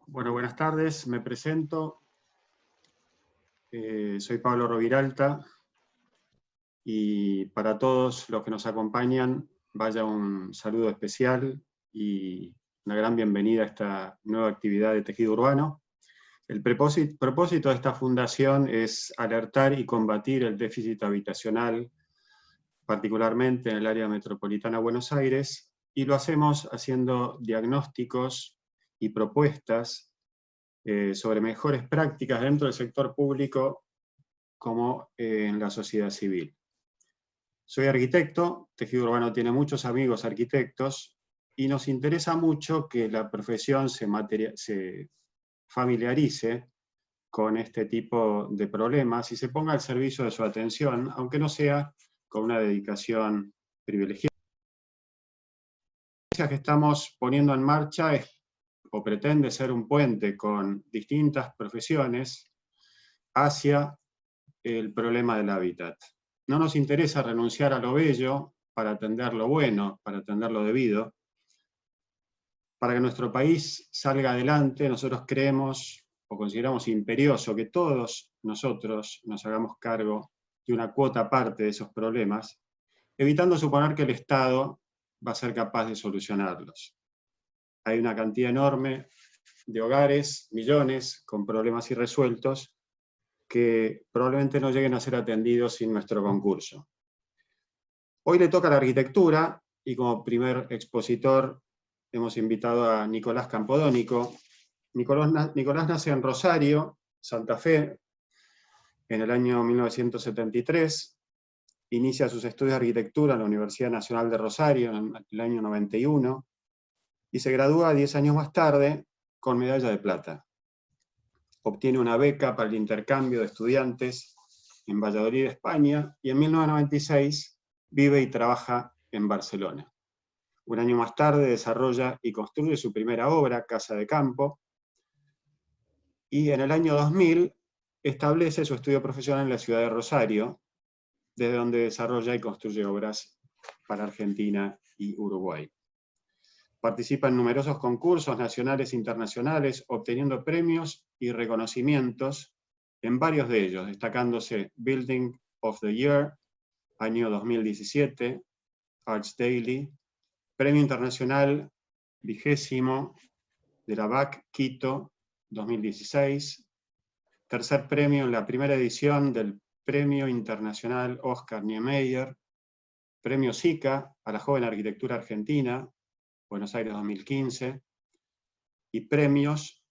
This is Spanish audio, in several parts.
Bueno, buenas tardes, me presento. Soy Pablo Roviralta y para todos los que nos acompañan, vaya un saludo especial y una gran bienvenida a esta nueva actividad de tejido urbano. El propósito de esta fundación es alertar y combatir el déficit habitacional, particularmente en el área metropolitana de Buenos Aires, y lo hacemos haciendo diagnósticos y propuestas sobre mejores prácticas dentro del sector público como en la sociedad civil. Soy arquitecto, Tejido Urbano tiene muchos amigos arquitectos, y nos interesa mucho que la profesión se familiarice con este tipo de problemas y se ponga al servicio de su atención, aunque no sea con una dedicación privilegiada. La que estamos poniendo en marcha o pretende ser un puente con distintas profesiones hacia el problema del hábitat. No nos interesa renunciar a lo bello para atender lo bueno, para atender lo debido. Para que nuestro país salga adelante, nosotros creemos o consideramos imperioso que todos nosotros nos hagamos cargo de una cuota parte de esos problemas, evitando suponer que el Estado va a ser capaz de solucionarlos. Hay una cantidad enorme de hogares, millones, con problemas irresueltos, que probablemente no lleguen a ser atendidos sin nuestro concurso. Hoy le toca a la arquitectura, y como primer expositor hemos invitado a Nicolás Campodónico. Nicolás nace en Rosario, Santa Fe, en el año 1973, inicia sus estudios de arquitectura en la Universidad Nacional de Rosario en el año 91, y se gradúa 10 años más tarde con medalla de plata. Obtiene una beca para el intercambio de estudiantes en Valladolid, España, y en 1996 vive y trabaja en Barcelona. Un año más tarde desarrolla y construye su primera obra, Casa de Campo, y en el año 2000 establece su estudio profesional en la ciudad de Rosario, desde donde desarrolla y construye obras para Argentina y Uruguay. Participa en numerosos concursos nacionales e internacionales, obteniendo premios y reconocimientos en varios de ellos, destacándose Building of the Year, año 2017, Arts Daily, Premio Internacional 20 de la BAC Quito 2016, tercer premio en la primera edición del Premio Internacional Oscar Niemeyer, Premio SICA a la Joven Arquitectura Argentina, Buenos Aires 2015, y premios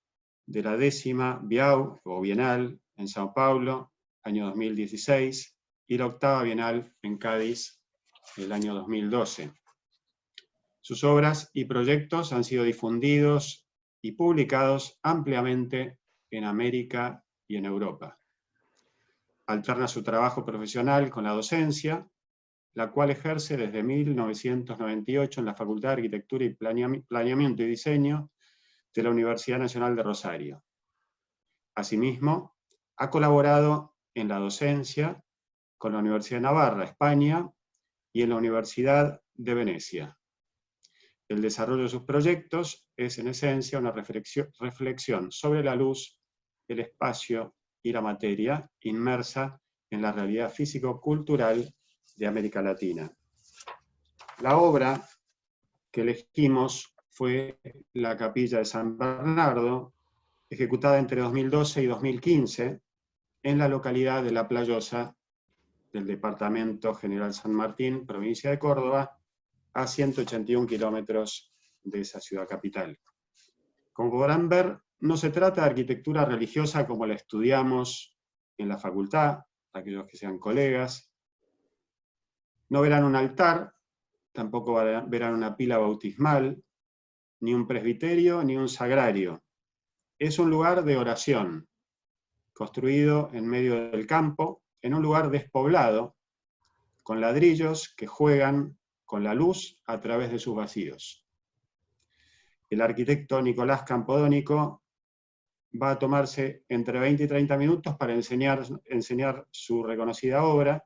de la 10ª BIAU, o Bienal, en Sao Paulo, año 2016, y la 8ª Bienal en Cádiz, el año 2012. Sus obras y proyectos han sido difundidos y publicados ampliamente en América y en Europa. Alterna su trabajo profesional con la docencia, la cual ejerce desde 1998 en la Facultad de Arquitectura y Planeamiento y Diseño de la Universidad Nacional de Rosario. Asimismo, ha colaborado en la docencia con la Universidad de Navarra, España, y en la Universidad de Venecia. El desarrollo de sus proyectos es, en esencia, una reflexión sobre la luz, el espacio y la materia, inmersa en la realidad físico-cultural de América Latina. La obra que elegimos fue la Capilla de San Bernardo, ejecutada entre 2012 y 2015 en la localidad de La Playosa del departamento General San Martín, provincia de Córdoba, a 181 kilómetros de esa ciudad capital. Como podrán ver, no se trata de arquitectura religiosa como la estudiamos en la facultad, aquellos que sean colegas. No verán un altar, tampoco verán una pila bautismal, ni un presbiterio, ni un sagrario. Es un lugar de oración, construido en medio del campo, en un lugar despoblado, con ladrillos que juegan con la luz a través de sus vacíos. El arquitecto Nicolás Campodónico va a tomarse entre 20 y 30 minutos para enseñar su reconocida obra,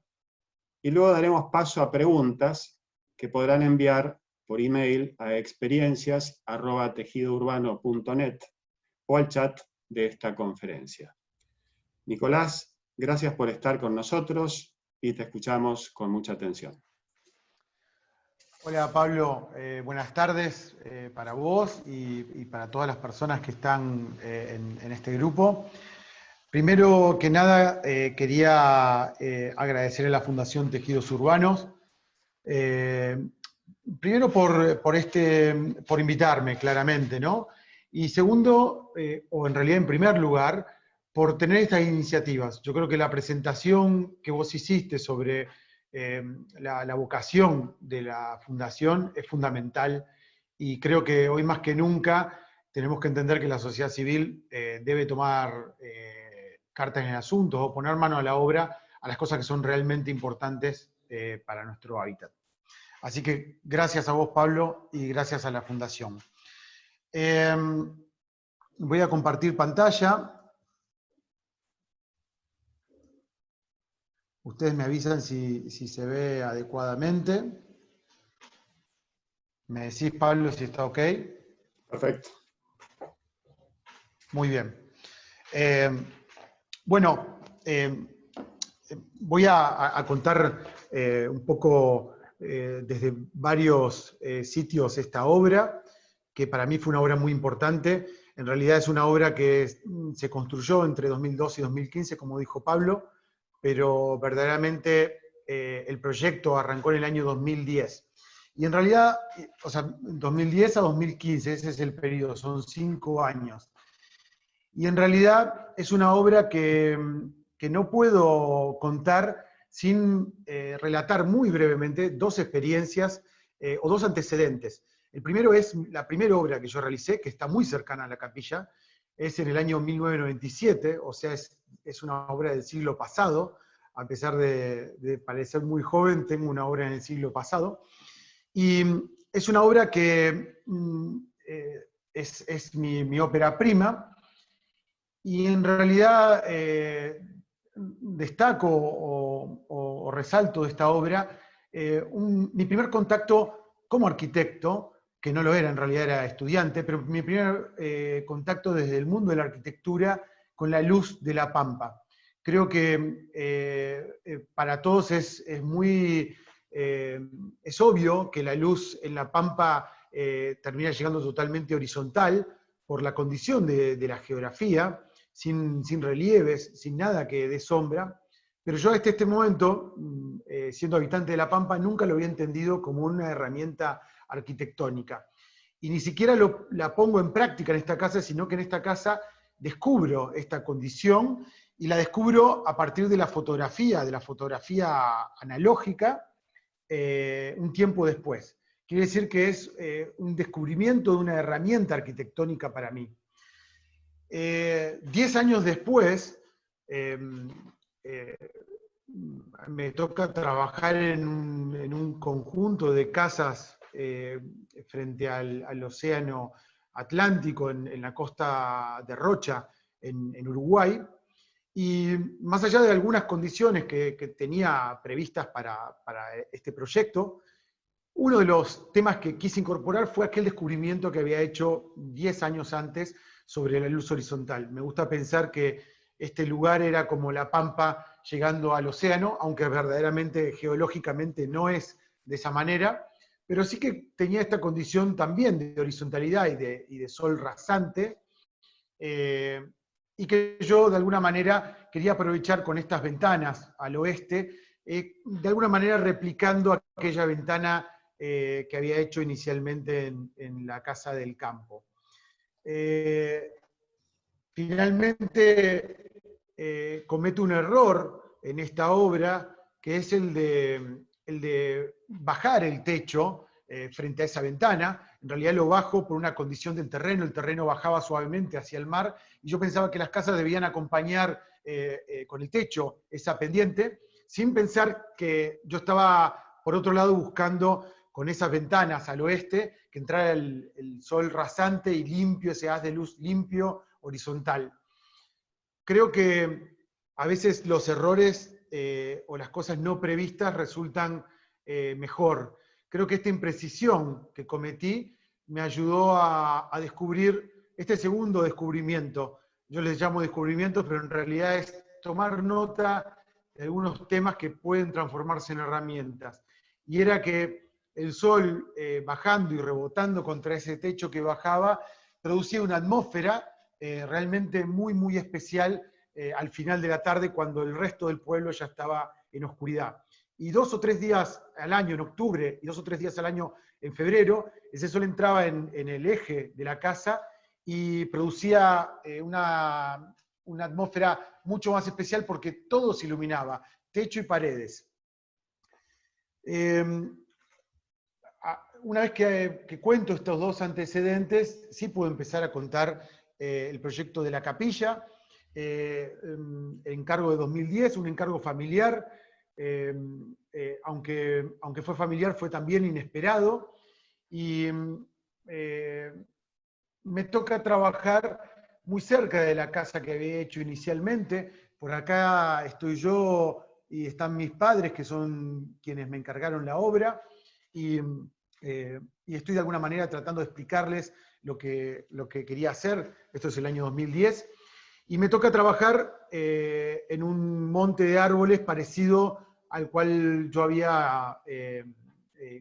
y luego daremos paso a preguntas que podrán enviar por email a experiencias@tejidourbano.net o al chat de esta conferencia. Nicolás, gracias por estar con nosotros y te escuchamos con mucha atención. Hola Pablo, buenas tardes para vos y para todas las personas que están en este grupo. Primero que nada, quería agradecer a la Fundación Tejidos Urbanos, primero por invitarme, claramente, ¿no? Y segundo, o en realidad en primer lugar, por tener estas iniciativas. Yo creo que la presentación que vos hiciste sobre la vocación de la Fundación es fundamental, y creo que hoy más que nunca tenemos que entender que la sociedad civil debe tomar cartas en el asunto o poner mano a la obra a las cosas que son realmente importantes para nuestro hábitat. Así que gracias a vos, Pablo, y gracias a la Fundación. Voy a compartir pantalla. Ustedes me avisan si se ve adecuadamente. Me decís, Pablo, si está ok. Perfecto. Muy bien. Bueno, voy a contar un poco desde varios sitios esta obra, que para mí fue una obra muy importante. En realidad es una obra que se construyó entre 2002 y 2015, como dijo Pablo, pero verdaderamente el proyecto arrancó en el año 2010. Y en realidad, o sea, 2010 a 2015, ese es el periodo, son 5 años. Y en realidad es una obra que no puedo contar sin relatar muy brevemente dos experiencias o dos antecedentes. El primero es la primera obra que yo realicé, que está muy cercana a la capilla, es en el año 1997, o sea, es una obra del siglo pasado. A pesar de parecer muy joven, tengo una obra en el siglo pasado. Y es una obra que es mi ópera prima, y en realidad destaco o resalto de esta obra mi primer contacto como arquitecto, que no lo era, en realidad era estudiante, pero mi primer contacto desde el mundo de la arquitectura con la luz de la Pampa. Creo que para todos es obvio que la luz en la Pampa termina llegando totalmente horizontal por la condición de la geografía, sin relieves, sin nada que dé sombra. Pero yo hasta este momento, siendo habitante de La Pampa, nunca lo había entendido como una herramienta arquitectónica. Y ni siquiera la pongo en práctica en esta casa, sino que en esta casa descubro esta condición, y la descubro a partir de la fotografía analógica, un tiempo después. Quiere decir que es un descubrimiento de una herramienta arquitectónica para mí. 10 años después, me toca trabajar en un conjunto de casas frente al océano Atlántico, en la costa de Rocha, en Uruguay. Y más allá de algunas condiciones que tenía previstas para este proyecto, uno de los temas que quise incorporar fue aquel descubrimiento que había hecho 10 años antes sobre la luz horizontal. Me gusta pensar que este lugar era como la Pampa llegando al océano, aunque verdaderamente geológicamente no es de esa manera, pero sí que tenía esta condición también de horizontalidad y de sol rasante, y que yo de alguna manera quería aprovechar con estas ventanas al oeste, de alguna manera replicando aquella ventana que había hecho inicialmente en la Casa del Campo. Finalmente cometo un error en esta obra, que es el de bajar el techo frente a esa ventana. En realidad lo bajo por una condición del terreno, el terreno bajaba suavemente hacia el mar, y yo pensaba que las casas debían acompañar con el techo esa pendiente, sin pensar que yo estaba, por otro lado, buscando con esas ventanas al oeste, que entrara el sol rasante y limpio, ese haz de luz limpio, horizontal. Creo que a veces los errores o las cosas no previstas resultan mejor. Creo que esta imprecisión que cometí me ayudó a descubrir este segundo descubrimiento. Yo les llamo descubrimientos, pero en realidad es tomar nota de algunos temas que pueden transformarse en herramientas. Y era que el sol bajando y rebotando contra ese techo que bajaba, producía una atmósfera realmente muy, muy especial al final de la tarde, cuando el resto del pueblo ya estaba en oscuridad. Y 2 o 3 días al año, en octubre, y 2 o 3 días al año en febrero, ese sol entraba en el eje de la casa y producía una atmósfera mucho más especial porque todo se iluminaba, techo y paredes. Una vez que cuento estos dos antecedentes, sí puedo empezar a contar el proyecto de la capilla, encargo de 2010, un encargo familiar, aunque fue familiar, fue también inesperado, y me toca trabajar muy cerca de la casa que había hecho inicialmente. Por acá estoy yo y están mis padres, que son quienes me encargaron la obra, y estoy de alguna manera tratando de explicarles lo que quería hacer. Esto es el año 2010. Y me toca trabajar en un monte de árboles parecido al cual yo había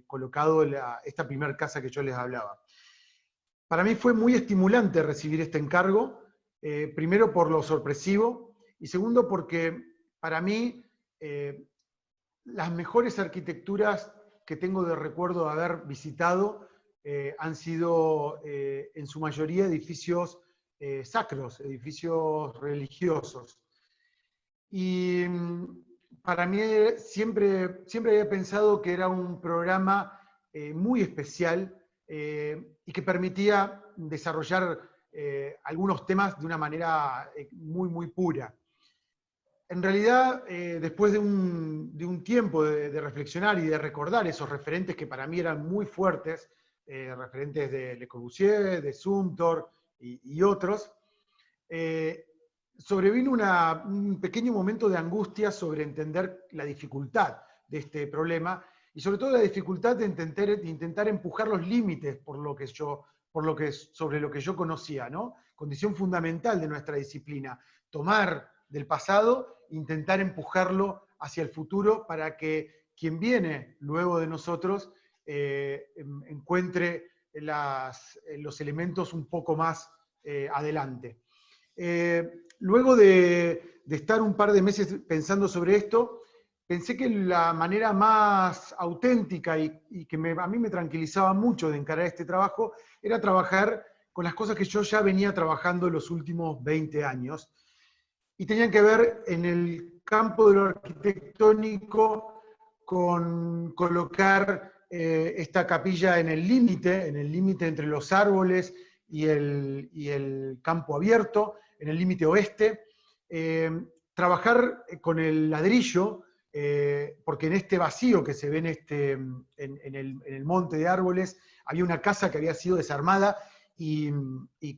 colocado esta primera casa que yo les hablaba. Para mí fue muy estimulante recibir este encargo, primero por lo sorpresivo y segundo porque para mí las mejores arquitecturas que tengo de recuerdo de haber visitado han sido en su mayoría edificios sacros, edificios religiosos. Y para mí siempre había pensado que era un programa muy especial y que permitía desarrollar algunos temas de una manera muy, muy pura. En realidad, después de un tiempo de reflexionar y de recordar esos referentes que para mí eran muy fuertes, referentes de Le Corbusier, de Zumthor y otros, sobrevino un pequeño momento de angustia sobre entender la dificultad de este problema y sobre todo la dificultad de intentar empujar los límites sobre lo que yo conocía, ¿no? Condición fundamental de nuestra disciplina, tomar del pasado, intentar empujarlo hacia el futuro para que quien viene luego de nosotros encuentre los elementos un poco más adelante. Luego de estar un par de meses pensando sobre esto, pensé que la manera más auténtica y que a mí me tranquilizaba mucho de encarar este trabajo era trabajar con las cosas que yo ya venía trabajando en los últimos 20 años y tenían que ver en el campo de lo arquitectónico con colocar esta capilla en el límite entre los árboles y el campo abierto, en el límite oeste, trabajar con el ladrillo, porque en este vacío que se ve en el monte de árboles, había una casa que había sido desarmada y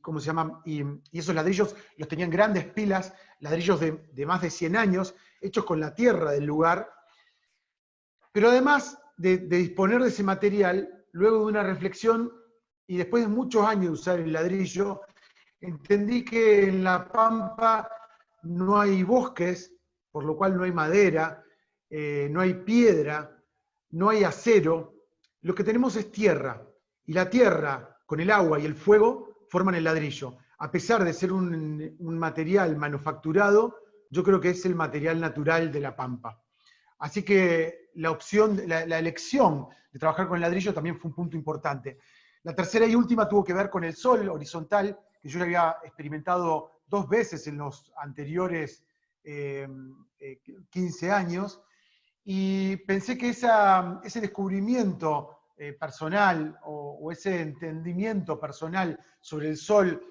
¿cómo se llama? Y esos ladrillos los tenían grandes pilas, ladrillos de más de 100 años, hechos con la tierra del lugar. Pero además de disponer de ese material, luego de una reflexión y después de muchos años de usar el ladrillo, entendí que en La Pampa no hay bosques, por lo cual no hay madera, no hay piedra, no hay acero. Lo que tenemos es tierra. Y la tierra, con el agua y el fuego, forman el ladrillo. A pesar de ser un material manufacturado, yo creo que es el material natural de La Pampa. Así que la elección de trabajar con el ladrillo también fue un punto importante. La tercera y última tuvo que ver con el sol horizontal, que yo ya había experimentado 2 veces en los anteriores 15 años, y pensé que ese descubrimiento personal o ese entendimiento personal sobre el sol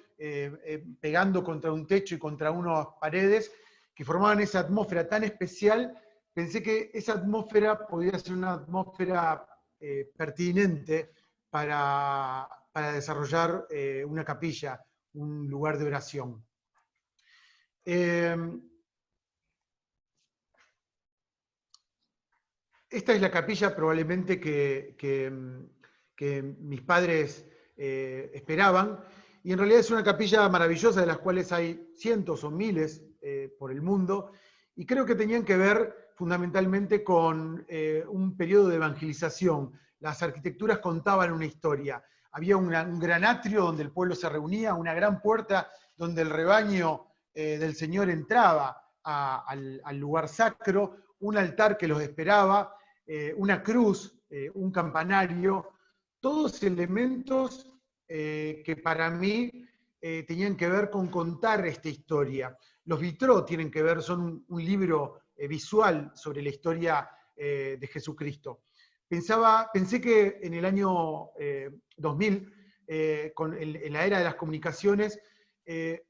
pegando contra un techo y contra unas paredes que formaban esa atmósfera tan especial, pensé que esa atmósfera podía ser una atmósfera pertinente para desarrollar una capilla, un lugar de oración. Esta es la capilla probablemente que mis padres esperaban, y en realidad es una capilla maravillosa de las cuales hay cientos o miles por el mundo, y creo que tenían que ver fundamentalmente con un periodo de evangelización. Las arquitecturas contaban una historia. Había un gran atrio donde el pueblo se reunía, una gran puerta donde el rebaño del Señor entraba al lugar sacro, un altar que los esperaba, una cruz, un campanario, todos elementos que para mí tenían que ver con contar esta historia. Los vitraux tienen que ver, son un libro visual sobre la historia de Jesucristo. Pensé que en el año 2000, en la era de las comunicaciones,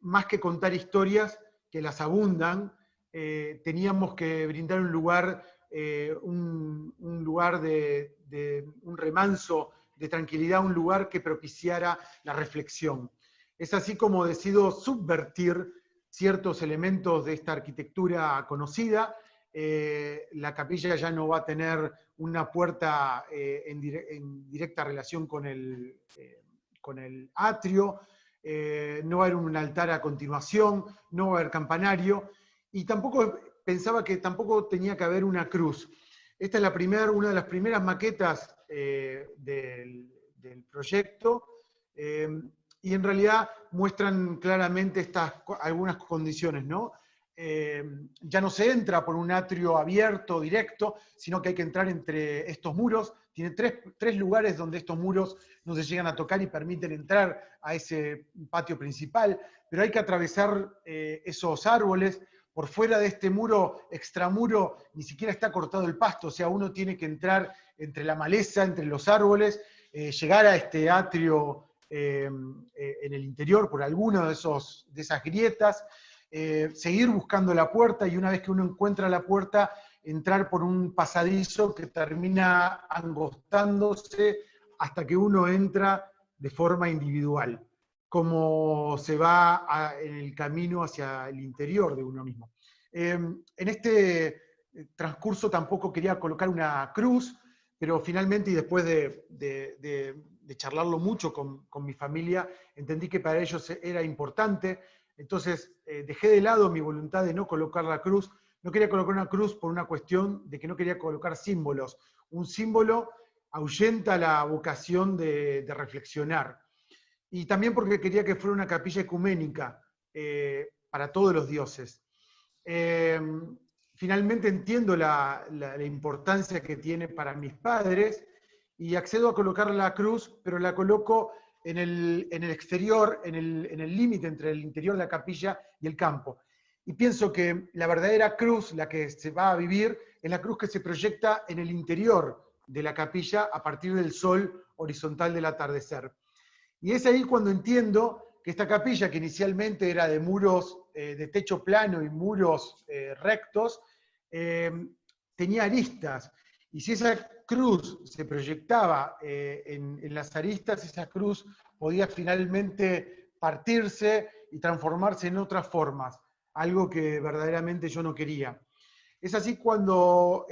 más que contar historias, que las abundan, teníamos que brindar un lugar, un lugar un remanso de tranquilidad, un lugar que propiciara la reflexión. Es así como decido subvertir ciertos elementos de esta arquitectura conocida. La capilla ya no va a tener una puerta en directa relación con el atrio, no va a haber un altar a continuación, no va a haber campanario, y tampoco pensaba que tampoco tenía que haber una cruz. Esta es una de las primeras maquetas del proyecto, y en realidad muestran claramente algunas condiciones, ¿no? Ya no se entra por un atrio abierto, directo, sino que hay que entrar entre estos muros. Tiene tres lugares donde estos muros no se llegan a tocar y permiten entrar a ese patio principal, pero hay que atravesar esos árboles. Por fuera de este muro, extramuro, ni siquiera está cortado el pasto, o sea, uno tiene que entrar entre la maleza, entre los árboles, llegar a este atrio en el interior por alguna de esas grietas, seguir buscando la puerta, y una vez que uno encuentra la puerta, entrar por un pasadizo que termina angostándose hasta que uno entra de forma individual, como se va en el camino hacia el interior de uno mismo. En este transcurso tampoco quería colocar una cruz, pero finalmente, y después de charlarlo mucho con mi familia, entendí que para ellos era importante. Entonces dejé de lado mi voluntad de no colocar la cruz. No quería colocar una cruz por una cuestión de que no quería colocar símbolos. Un símbolo ahuyenta la vocación de reflexionar. Y también porque quería que fuera una capilla ecuménica para todos los dioses. Finalmente entiendo la importancia que tiene para mis padres y accedo a colocar la cruz, pero la coloco en el exterior, en el límite entre el interior de la capilla y el campo. Y pienso que la verdadera cruz, la que se va a vivir, es la cruz que se proyecta en el interior de la capilla a partir del sol horizontal del atardecer. Y es ahí cuando entiendo que esta capilla, que inicialmente era de muros de techo plano y muros rectos, tenía aristas. Y si esa cruz se proyectaba en las aristas, esa cruz podía finalmente partirse y transformarse en otras formas, algo que verdaderamente yo no quería. Es así cuando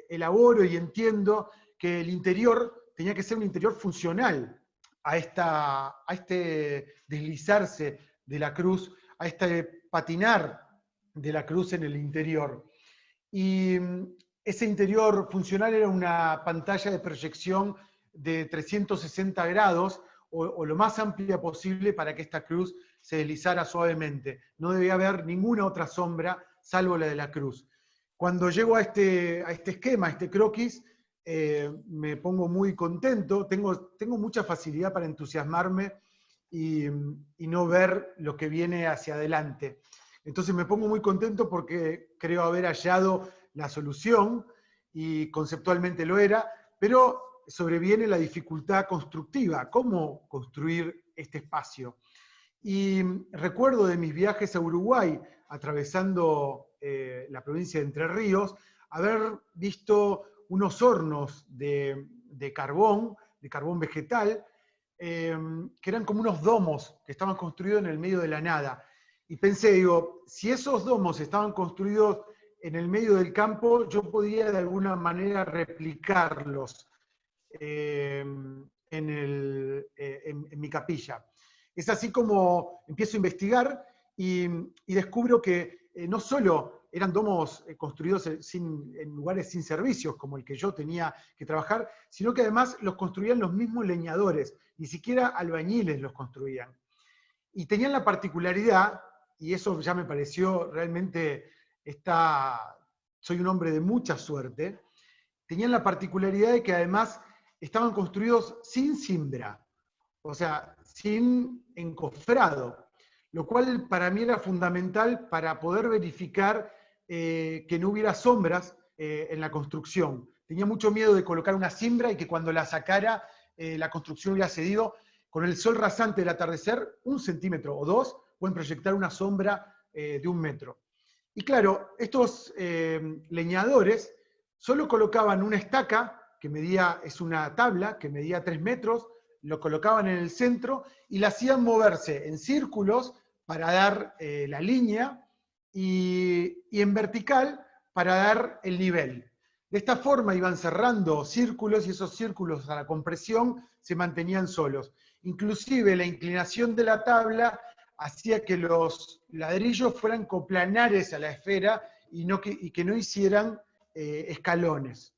elaboro y entiendo que el interior tenía que ser un interior funcional a este deslizarse de la cruz, a este patinar de la cruz en el interior. Y ese interior funcional era una pantalla de proyección de 360 grados, o lo más amplia posible, para que esta cruz se deslizara suavemente. No debía haber ninguna otra sombra salvo la de la cruz. Cuando llego a este esquema, a este croquis, me pongo muy contento, tengo mucha facilidad para entusiasmarme y no ver lo que viene hacia adelante. Entonces me pongo muy contento porque creo haber hallado la solución, y conceptualmente lo era, pero sobreviene la dificultad constructiva, cómo construir este espacio. Y recuerdo de mis viajes a Uruguay, atravesando la provincia de Entre Ríos, haber visto unos hornos de carbón vegetal, que eran como unos domos que estaban construidos en el medio de la nada. Y pensé, digo, si esos domos estaban construidos en el medio del campo, yo podía de alguna manera replicarlos en mi capilla. Es así como empiezo a investigar y descubro que no solo eran domos construidos en lugares sin servicios, como el que yo tenía que trabajar, sino que además los construían los mismos leñadores, ni siquiera albañiles los construían. Y tenían la particularidad, y eso ya me pareció realmente, soy un hombre de mucha suerte, tenían la particularidad de que además estaban construidos sin cimbra, o sea, sin encofrado, lo cual para mí era fundamental para poder verificar que no hubiera sombras en la construcción. Tenía mucho miedo de colocar una cimbra y que cuando la sacara la construcción hubiera cedido. Con el sol rasante del atardecer, 1 centímetro o 2 pueden proyectar una sombra de 1 metro. Y claro, estos leñadores solo colocaban una estaca, es una tabla que medía 3 metros, lo colocaban en el centro y la hacían moverse en círculos para dar la línea y en vertical para dar el nivel. De esta forma iban cerrando círculos y esos círculos a la compresión se mantenían solos. Inclusive la inclinación de la tabla hacía que los ladrillos fueran coplanares a la esfera y que no hicieran escalones.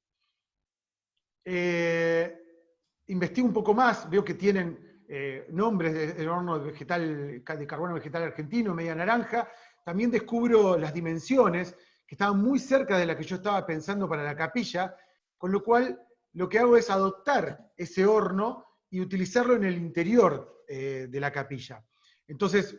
Investigo un poco más, veo que tienen nombres del horno de carbono vegetal argentino, media naranja. También descubro las dimensiones, que estaban muy cerca de la que yo estaba pensando para la capilla, con lo cual lo que hago es adoptar ese horno y utilizarlo en el interior de la capilla. Entonces,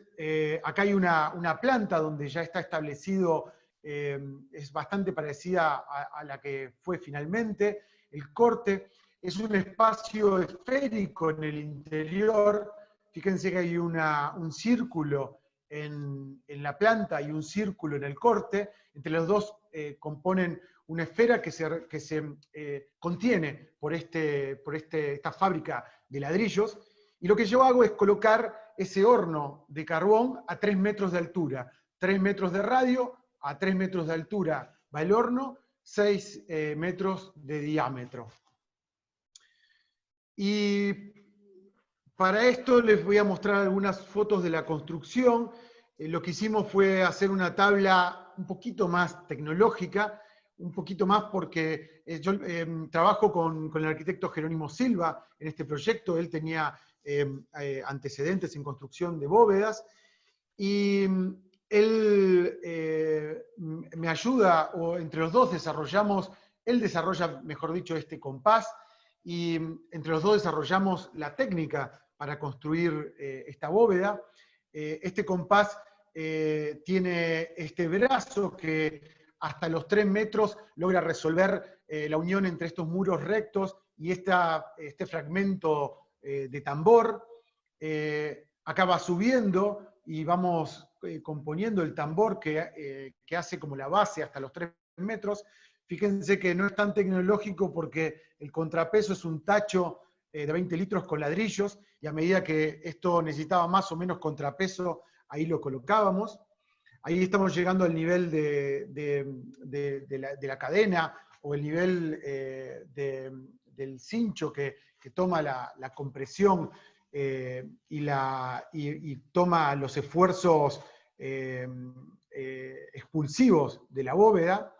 acá hay una planta donde ya está establecido, es bastante parecida a la que fue finalmente. El corte es un espacio esférico en el interior. Fíjense que hay un círculo en la planta y un círculo en el corte. Entre los dos componen una esfera que se contiene por esta fábrica de ladrillos. Y lo que yo hago es colocar ese horno de carbón a 3 metros de altura. 3 metros de radio, a 3 metros de altura va el horno, 6 metros de diámetro. Y para esto les voy a mostrar algunas fotos de la construcción. Lo que hicimos fue hacer una tabla un poquito más tecnológica, un poquito más porque yo trabajo con el arquitecto Jerónimo Silva en este proyecto. Él tenía antecedentes en construcción de bóvedas y él me ayuda, o entre los dos él desarrolla, mejor dicho, este compás, y entre los dos desarrollamos la técnica para construir esta bóveda. Este compás tiene este brazo que hasta los 3 metros logra resolver la unión entre estos muros rectos y este fragmento de tambor. Acá va subiendo y vamos componiendo el tambor que hace como la base hasta los 3 metros. Fíjense que no es tan tecnológico porque el contrapeso es un tacho de 20 litros con ladrillos, y a medida que esto necesitaba más o menos contrapeso, ahí lo colocábamos. Ahí estamos llegando al nivel de la cadena, o el nivel del cincho que toma la compresión y toma los esfuerzos expulsivos de la bóveda.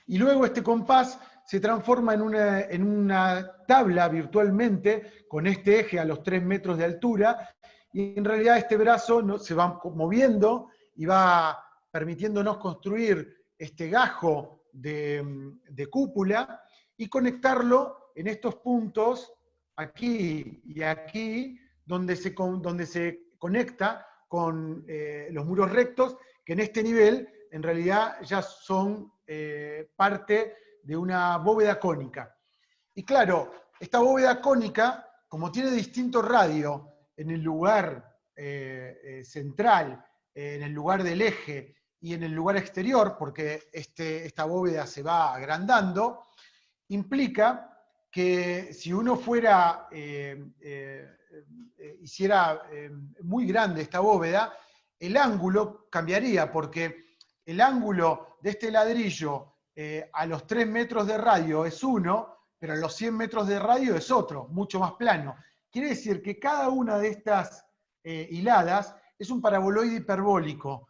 Y luego este compás se transforma en una tabla virtualmente con este eje a los 3 metros de altura, y en realidad este brazo se va moviendo y va permitiéndonos construir este gajo de cúpula y conectarlo en estos puntos, aquí y aquí, donde se conecta con los muros rectos, que en este nivel en realidad ya son parte de una bóveda cónica. Y claro, esta bóveda cónica, como tiene distinto radio en el lugar central, en el lugar del eje y en el lugar exterior, porque esta bóveda se va agrandando, implica que si uno hiciera muy grande esta bóveda, el ángulo cambiaría, porque el ángulo de este ladrillo a los 3 metros de radio es uno, pero a los 100 metros de radio es otro, mucho más plano. Quiere decir que cada una de estas hiladas, es un paraboloide hiperbólico.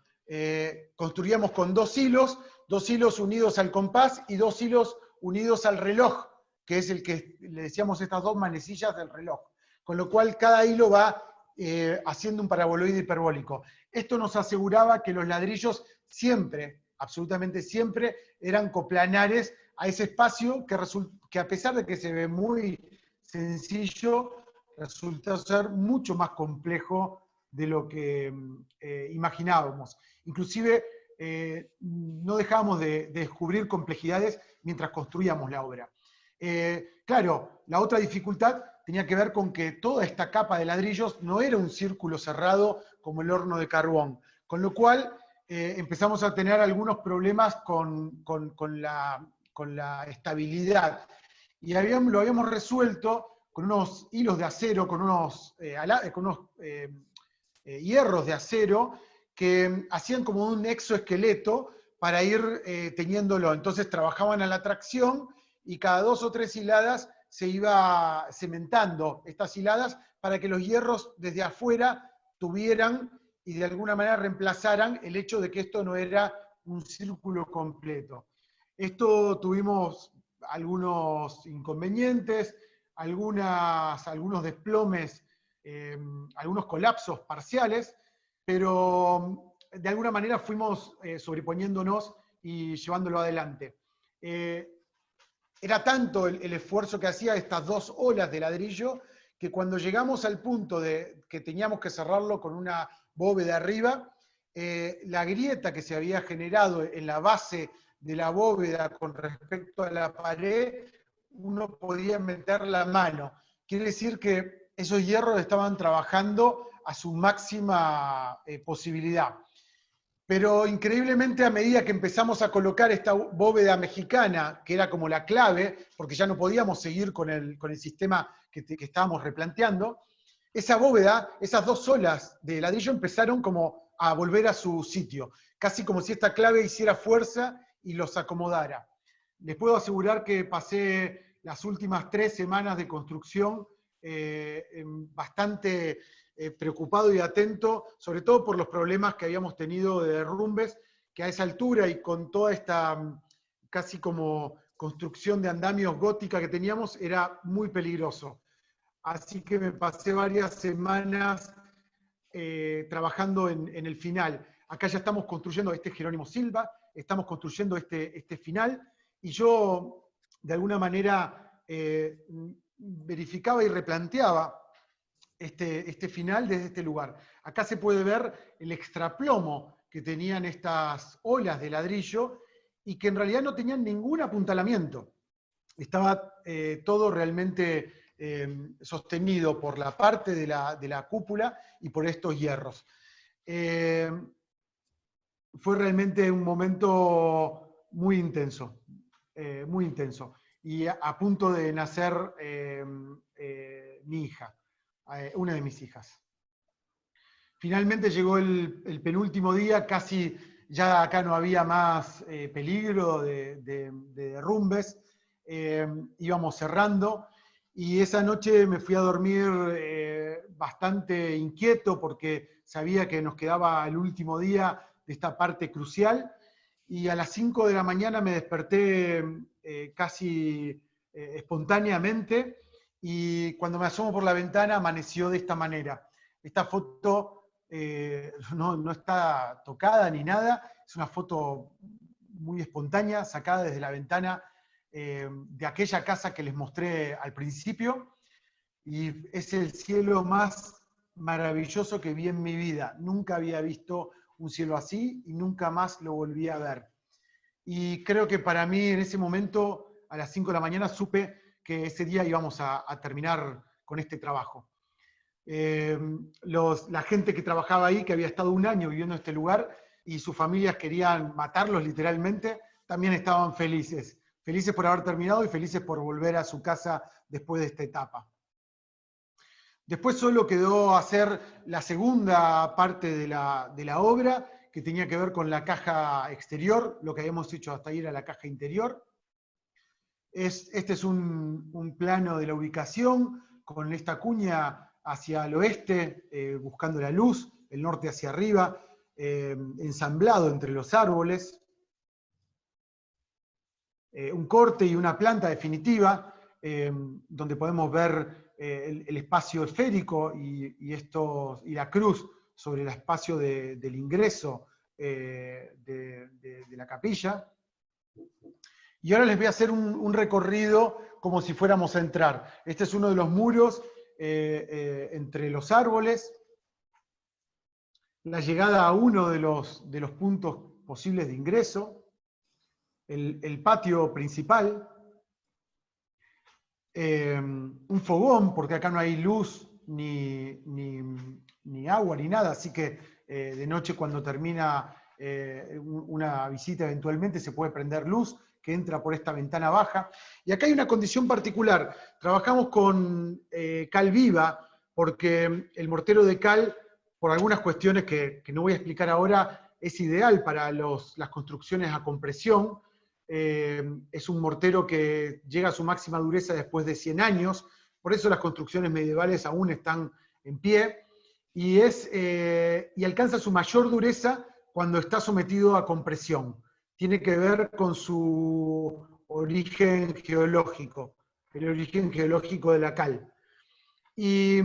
Construíamos con dos hilos unidos al compás y 2 hilos unidos al reloj, que es el que le decíamos estas 2 manecillas del reloj. Con lo cual cada hilo va haciendo un paraboloide hiperbólico. Esto nos aseguraba que los ladrillos siempre, absolutamente siempre, eran coplanares a ese espacio que a pesar de que se ve muy sencillo, resulta ser mucho más complejo de lo que imaginábamos. Inclusive no dejábamos de descubrir complejidades mientras construíamos la obra. Claro, la otra dificultad tenía que ver con que toda esta capa de ladrillos no era un círculo cerrado como el horno de carbón, con lo cual empezamos a tener algunos problemas con la estabilidad. Y lo habíamos resuelto con unos hilos de acero, con unos hierros de acero que hacían como un exoesqueleto para ir teniéndolo. Entonces trabajaban a la tracción y cada 2 o 3 hiladas se iba cementando estas hiladas para que los hierros desde afuera tuvieran y de alguna manera reemplazaran el hecho de que esto no era un círculo completo. Esto tuvimos algunos inconvenientes, algunos desplomes, algunos colapsos parciales, pero de alguna manera fuimos sobreponiéndonos y llevándolo adelante. Era tanto el esfuerzo que hacía estas 2 olas de ladrillo que cuando llegamos al punto de que teníamos que cerrarlo con una bóveda arriba, la grieta que se había generado en la base de la bóveda con respecto a la pared, uno podía meter la mano. Quiere decir que esos hierros estaban trabajando a su máxima posibilidad. Pero increíblemente a medida que empezamos a colocar esta bóveda mexicana, que era como la clave, porque ya no podíamos seguir con el sistema que estábamos replanteando, esa bóveda, esas 2 olas de ladrillo empezaron como a volver a su sitio, casi como si esta clave hiciera fuerza y los acomodara. Les puedo asegurar que pasé las últimas 3 semanas de construcción bastante preocupado y atento, sobre todo por los problemas que habíamos tenido de derrumbes, que a esa altura y con toda esta casi como construcción de andamios gótica que teníamos, era muy peligroso. Así que me pasé varias semanas trabajando en el final. Acá ya estamos construyendo este Jerónimo Silva, estamos construyendo este final, y yo de alguna manera verificaba y replanteaba este final desde este lugar. Acá se puede ver el extraplomo que tenían estas olas de ladrillo y que en realidad no tenían ningún apuntalamiento. Estaba todo realmente sostenido por la parte de la cúpula y por estos hierros. Fue realmente un momento muy intenso, y a punto de nacer mi hija, una de mis hijas. Finalmente llegó el penúltimo día, casi ya acá no había más peligro de derrumbes, íbamos cerrando, y esa noche me fui a dormir bastante inquieto porque sabía que nos quedaba el último día de esta parte crucial, y a las 5 de la mañana me desperté casi espontáneamente, y cuando me asomo por la ventana amaneció de esta manera. Esta foto no está tocada ni nada, es una foto muy espontánea, sacada desde la ventana de aquella casa que les mostré al principio, y es el cielo más maravilloso que vi en mi vida. Nunca había visto un cielo así y nunca más lo volví a ver. Y creo que para mí en ese momento, a las 5 de la mañana, supe que ese día íbamos a terminar con este trabajo. La gente que trabajaba ahí, que había estado un año viviendo en este lugar, y sus familias querían matarlos literalmente, también estaban felices. Felices por haber terminado y felices por volver a su casa después de esta etapa. Después solo quedó hacer la segunda parte de la obra, que tenía que ver con la caja exterior. Lo que habíamos hecho hasta ahí era la caja interior. Este es un plano de la ubicación, con esta cuña hacia el oeste, buscando la luz, el norte hacia arriba, ensamblado entre los árboles. Un corte y una planta definitiva, donde podemos ver el espacio esférico y la cruz sobre el espacio del ingreso de la capilla. Y ahora les voy a hacer un recorrido como si fuéramos a entrar. Este es uno de los muros entre los árboles. La llegada a uno de los puntos posibles de ingreso. El patio principal. Un fogón, porque acá no hay luz ni agua ni nada, así que de noche cuando termina una visita eventualmente se puede prender luz que entra por esta ventana baja. Y acá hay una condición particular. Trabajamos con cal viva, porque el mortero de cal, por algunas cuestiones que no voy a explicar ahora, es ideal para las construcciones a compresión. Es un mortero que llega a su máxima dureza después de 100 años, por eso las construcciones medievales aún están en pie, y alcanza su mayor dureza cuando está sometido a compresión. Tiene que ver con su origen geológico, el origen geológico de la cal. Y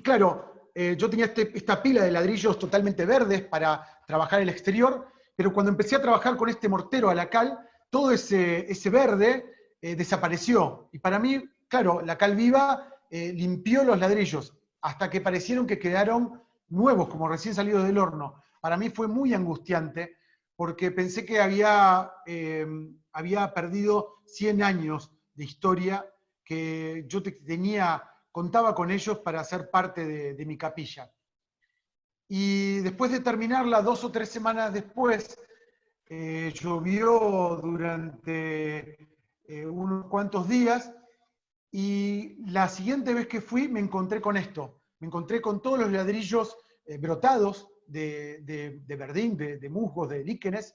claro, yo tenía esta pila de ladrillos totalmente verdes para trabajar el exterior, pero cuando empecé a trabajar con este mortero a la cal, todo ese verde desapareció. Y para mí, claro, la cal viva limpió los ladrillos, hasta que parecieron que quedaron nuevos, como recién salidos del horno. Para mí fue muy angustiante, porque pensé que había perdido 100 años de historia que yo contaba con ellos para ser parte de mi capilla. Y después de terminarla, 2 o 3 semanas después, llovió durante unos cuantos días, y la siguiente vez que fui me encontré con esto. Me encontré con todos los ladrillos brotados de verdín, de musgos, de líquenes.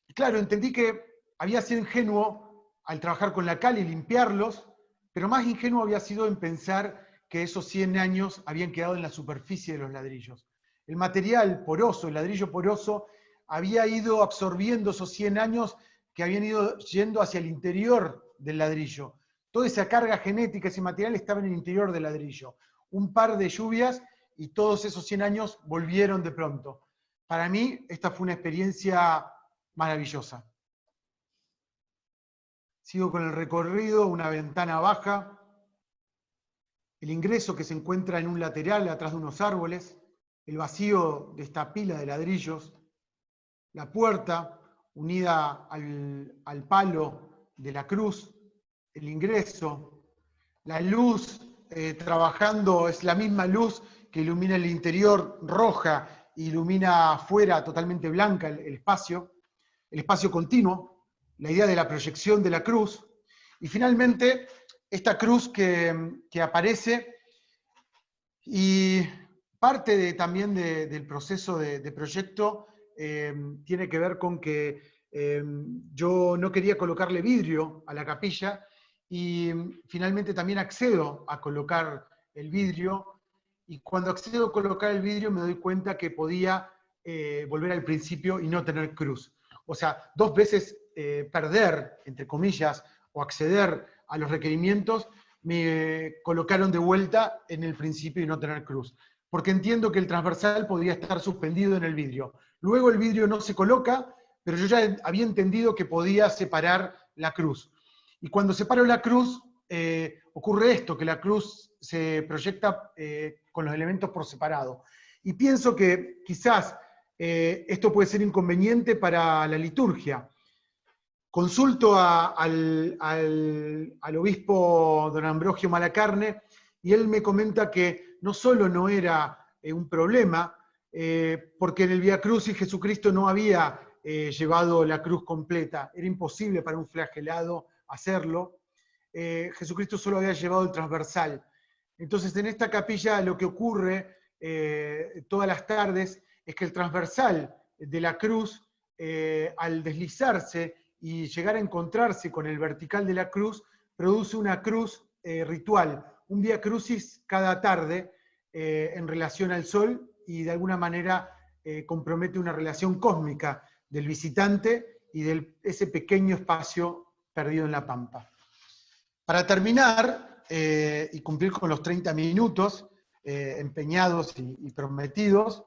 Y claro, entendí que había sido ingenuo al trabajar con la cal y limpiarlos, pero más ingenuo había sido en pensar que esos 100 años habían quedado en la superficie de los ladrillos. El material poroso, el ladrillo poroso, había ido absorbiendo esos 100 años que habían ido yendo hacia el interior del ladrillo. Toda esa carga genética, ese material estaba en el interior del ladrillo. Un par de lluvias y todos esos 100 años volvieron de pronto. Para mí, esta fue una experiencia maravillosa. Sigo con el recorrido, una ventana baja, el ingreso que se encuentra en un lateral atrás de unos árboles, el vacío de esta pila de ladrillos, la puerta unida al palo de la cruz, el ingreso, la luz trabajando, es la misma luz que ilumina el interior roja, ilumina afuera totalmente blanca el espacio continuo, la idea de la proyección de la cruz, y finalmente esta cruz que aparece, y parte también del proceso de proyecto tiene que ver con que yo no quería colocarle vidrio a la capilla, y finalmente también accedo a colocar el vidrio, y cuando accedo a colocar el vidrio me doy cuenta que podía volver al principio y no tener cruz. O sea, 2 veces perder, entre comillas, o acceder a los requerimientos, me colocaron de vuelta en el principio y no tener cruz. Porque entiendo que el transversal podría estar suspendido en el vidrio. Luego el vidrio no se coloca, pero yo ya había entendido que podía separar la cruz. Y cuando separo la cruz, ocurre esto, que la cruz se proyecta con los elementos por separado. Y pienso que quizás esto puede ser inconveniente para la liturgia. Consulto al obispo don Ambrogio Malacarne, y él me comenta que no solo no era un problema, porque en el Vía Crucis Jesucristo no había llevado la cruz completa, era imposible para un flagelado hacerlo, Jesucristo solo había llevado el transversal. Entonces en esta capilla lo que ocurre todas las tardes es que el transversal de la cruz, al deslizarse y llegar a encontrarse con el vertical de la cruz, produce una cruz ritual, un Vía Crucis cada tarde, en relación al Sol y de alguna manera compromete una relación cósmica del visitante y de ese pequeño espacio perdido en la pampa. Para terminar y cumplir con los 30 minutos empeñados y prometidos,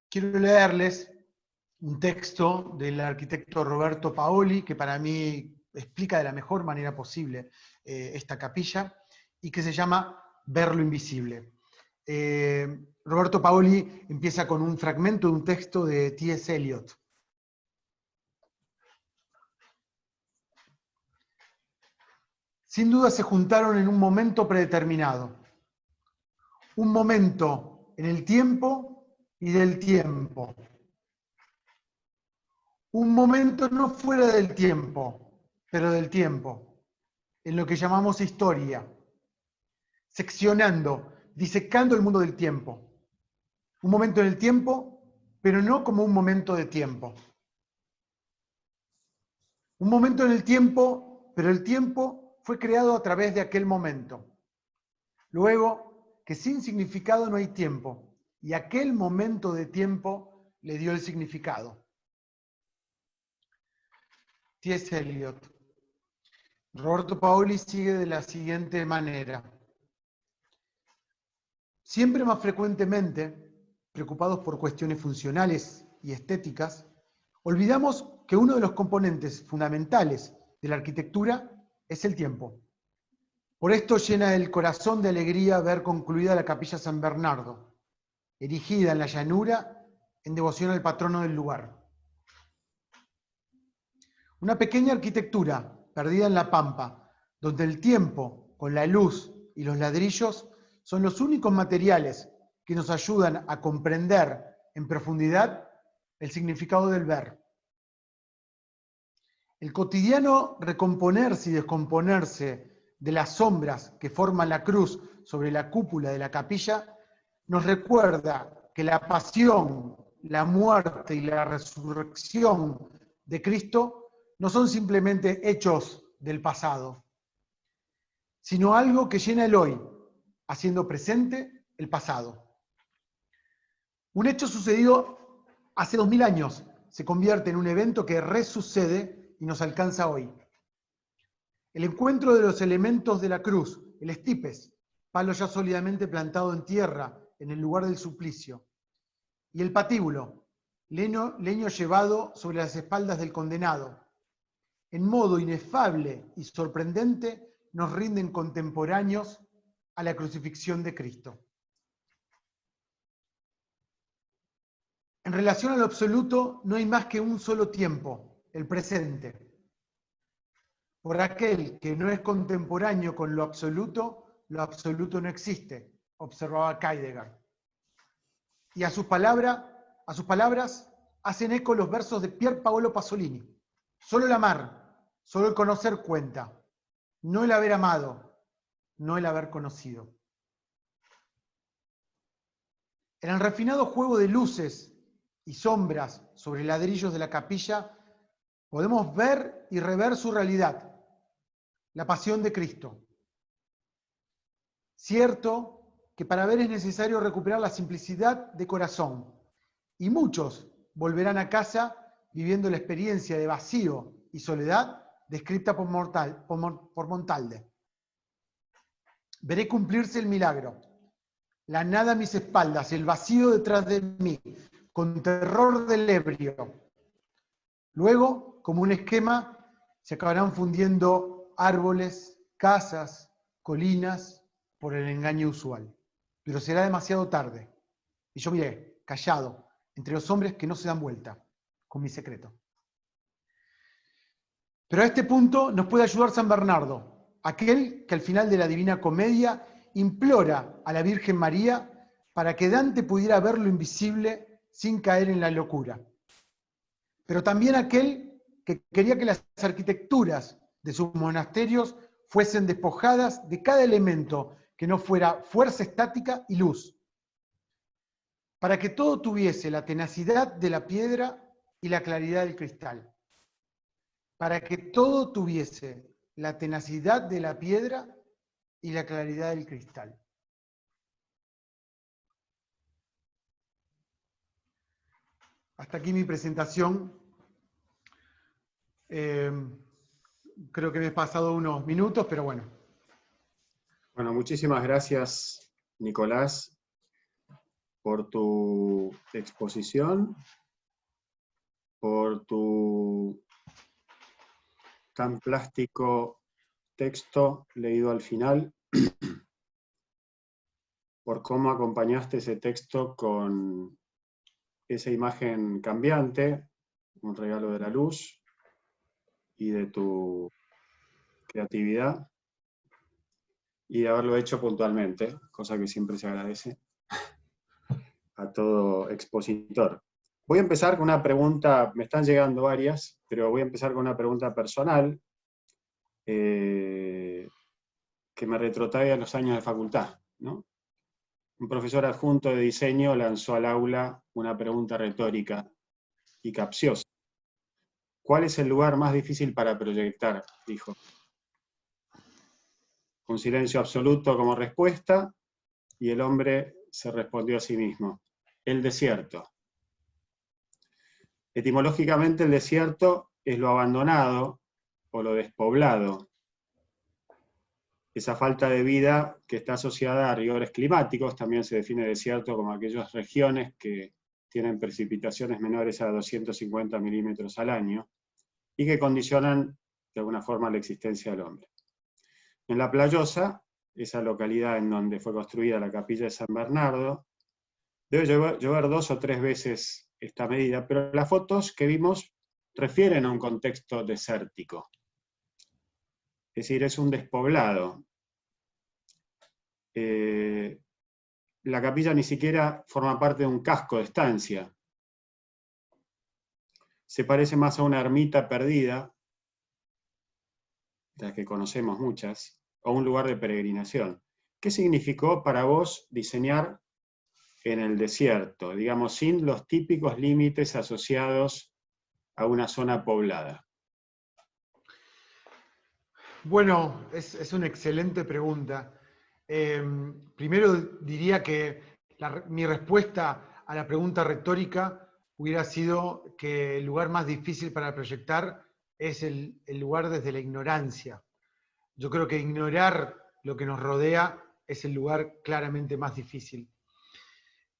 quiero leerles un texto del arquitecto Roberto Paoli, que para mí explica de la mejor manera posible esta capilla, y que se llama Ver lo invisible. Roberto Paoli empieza con un fragmento de un texto de T.S. Eliot. Sin duda se juntaron en un momento predeterminado. Un momento en el tiempo y del tiempo. Un momento no fuera del tiempo, pero del tiempo, en lo que llamamos historia, seccionando, disecando el mundo del tiempo. Un momento en el tiempo, pero no como un momento de tiempo. Un momento en el tiempo, pero el tiempo fue creado a través de aquel momento. Luego, que sin significado no hay tiempo, y aquel momento de tiempo le dio el significado. T.S. Eliot. Roberto Paoli sigue de la siguiente manera. Siempre más frecuentemente, preocupados por cuestiones funcionales y estéticas, olvidamos que uno de los componentes fundamentales de la arquitectura es el tiempo. Por esto llena el corazón de alegría ver concluida la capilla San Bernardo, erigida en la llanura en devoción al patrono del lugar. Una pequeña arquitectura perdida en la pampa, donde el tiempo, con la luz y los ladrillos, son los únicos materiales que nos ayudan a comprender en profundidad el significado del ver. El cotidiano recomponerse y descomponerse de las sombras que forman la cruz sobre la cúpula de la capilla nos recuerda que la pasión, la muerte y la resurrección de Cristo no son simplemente hechos del pasado, sino algo que llena el hoy, haciendo presente el pasado. Un hecho sucedido hace 2000 años se convierte en un evento que resucede y nos alcanza hoy. El encuentro de los elementos de la cruz, el estipes, palo ya sólidamente plantado en tierra en el lugar del suplicio, y el patíbulo, leño llevado sobre las espaldas del condenado, en modo inefable y sorprendente nos rinden contemporáneos a la crucifixión de Cristo. En relación a lo absoluto, no hay más que un solo tiempo, el presente. Por aquel que no es contemporáneo con lo absoluto no existe, observaba Heidegger. Y a sus palabras hacen eco los versos de Pier Paolo Pasolini. Solo el amar, solo el conocer cuenta, no el haber amado, no el haber conocido. En el refinado juego de luces y sombras sobre ladrillos de la capilla, podemos ver y rever su realidad, la pasión de Cristo. Cierto que para ver es necesario recuperar la simplicidad de corazón, y muchos volverán a casa viviendo la experiencia de vacío y soledad descrita por Montalde. Veré cumplirse el milagro, la nada a mis espaldas, el vacío detrás de mí, con terror del ebrio. Luego, como un esquema, se acabarán fundiendo árboles, casas, colinas, por el engaño usual. Pero será demasiado tarde, y yo miré, callado, entre los hombres que no se dan vuelta, con mi secreto. Pero a este punto nos puede ayudar San Bernardo, aquel que al final de la Divina Comedia implora a la Virgen María para que Dante pudiera ver lo invisible sin caer en la locura. Pero también aquel que quería que las arquitecturas de sus monasterios fuesen despojadas de cada elemento que no fuera fuerza estática y luz, para que todo tuviese la tenacidad de la piedra y la claridad del cristal. Para que todo tuviese la tenacidad de la piedra y la claridad del cristal. hasta aquí mi presentación. Creo que me he pasado unos minutos, pero bueno. Bueno, muchísimas gracias, Nicolás, por tu exposición, por tu tan plástico texto leído al final, por cómo acompañaste ese texto con esa imagen cambiante, un regalo de la luz y de tu creatividad, y de haberlo hecho puntualmente, cosa que siempre se agradece a todo expositor. Voy a empezar con una pregunta, me están llegando varias, pero voy a empezar con una pregunta personal que me retrotrae a los años de facultad, ¿no? Un profesor adjunto de diseño lanzó al aula una pregunta retórica y capciosa. ¿Cuál es el lugar más difícil para proyectar?, dijo. Un silencio absoluto como respuesta, y el hombre se respondió a sí mismo: el desierto. Etimológicamente, el desierto es lo abandonado o lo despoblado. Esa falta de vida que está asociada a rigores climáticos. También se define desierto como aquellas regiones que tienen precipitaciones menores a 250 milímetros al año y que condicionan de alguna forma la existencia del hombre. En La Playosa, esa localidad en donde fue construida la capilla de San Bernardo, debe llover 2 o 3 veces esta medida, pero las fotos que vimos refieren a un contexto desértico. Es decir, es un despoblado. La capilla ni siquiera forma parte de un casco de estancia. Se parece más a una ermita perdida, de las que conocemos muchas, o un lugar de peregrinación. ¿Qué significó para vos diseñar en el desierto, digamos, sin los típicos límites asociados a una zona poblada? Bueno, es una excelente pregunta. Primero diría que mi respuesta a la pregunta retórica hubiera sido que el lugar más difícil para proyectar es el lugar desde la ignorancia. Yo creo que ignorar lo que nos rodea es el lugar claramente más difícil.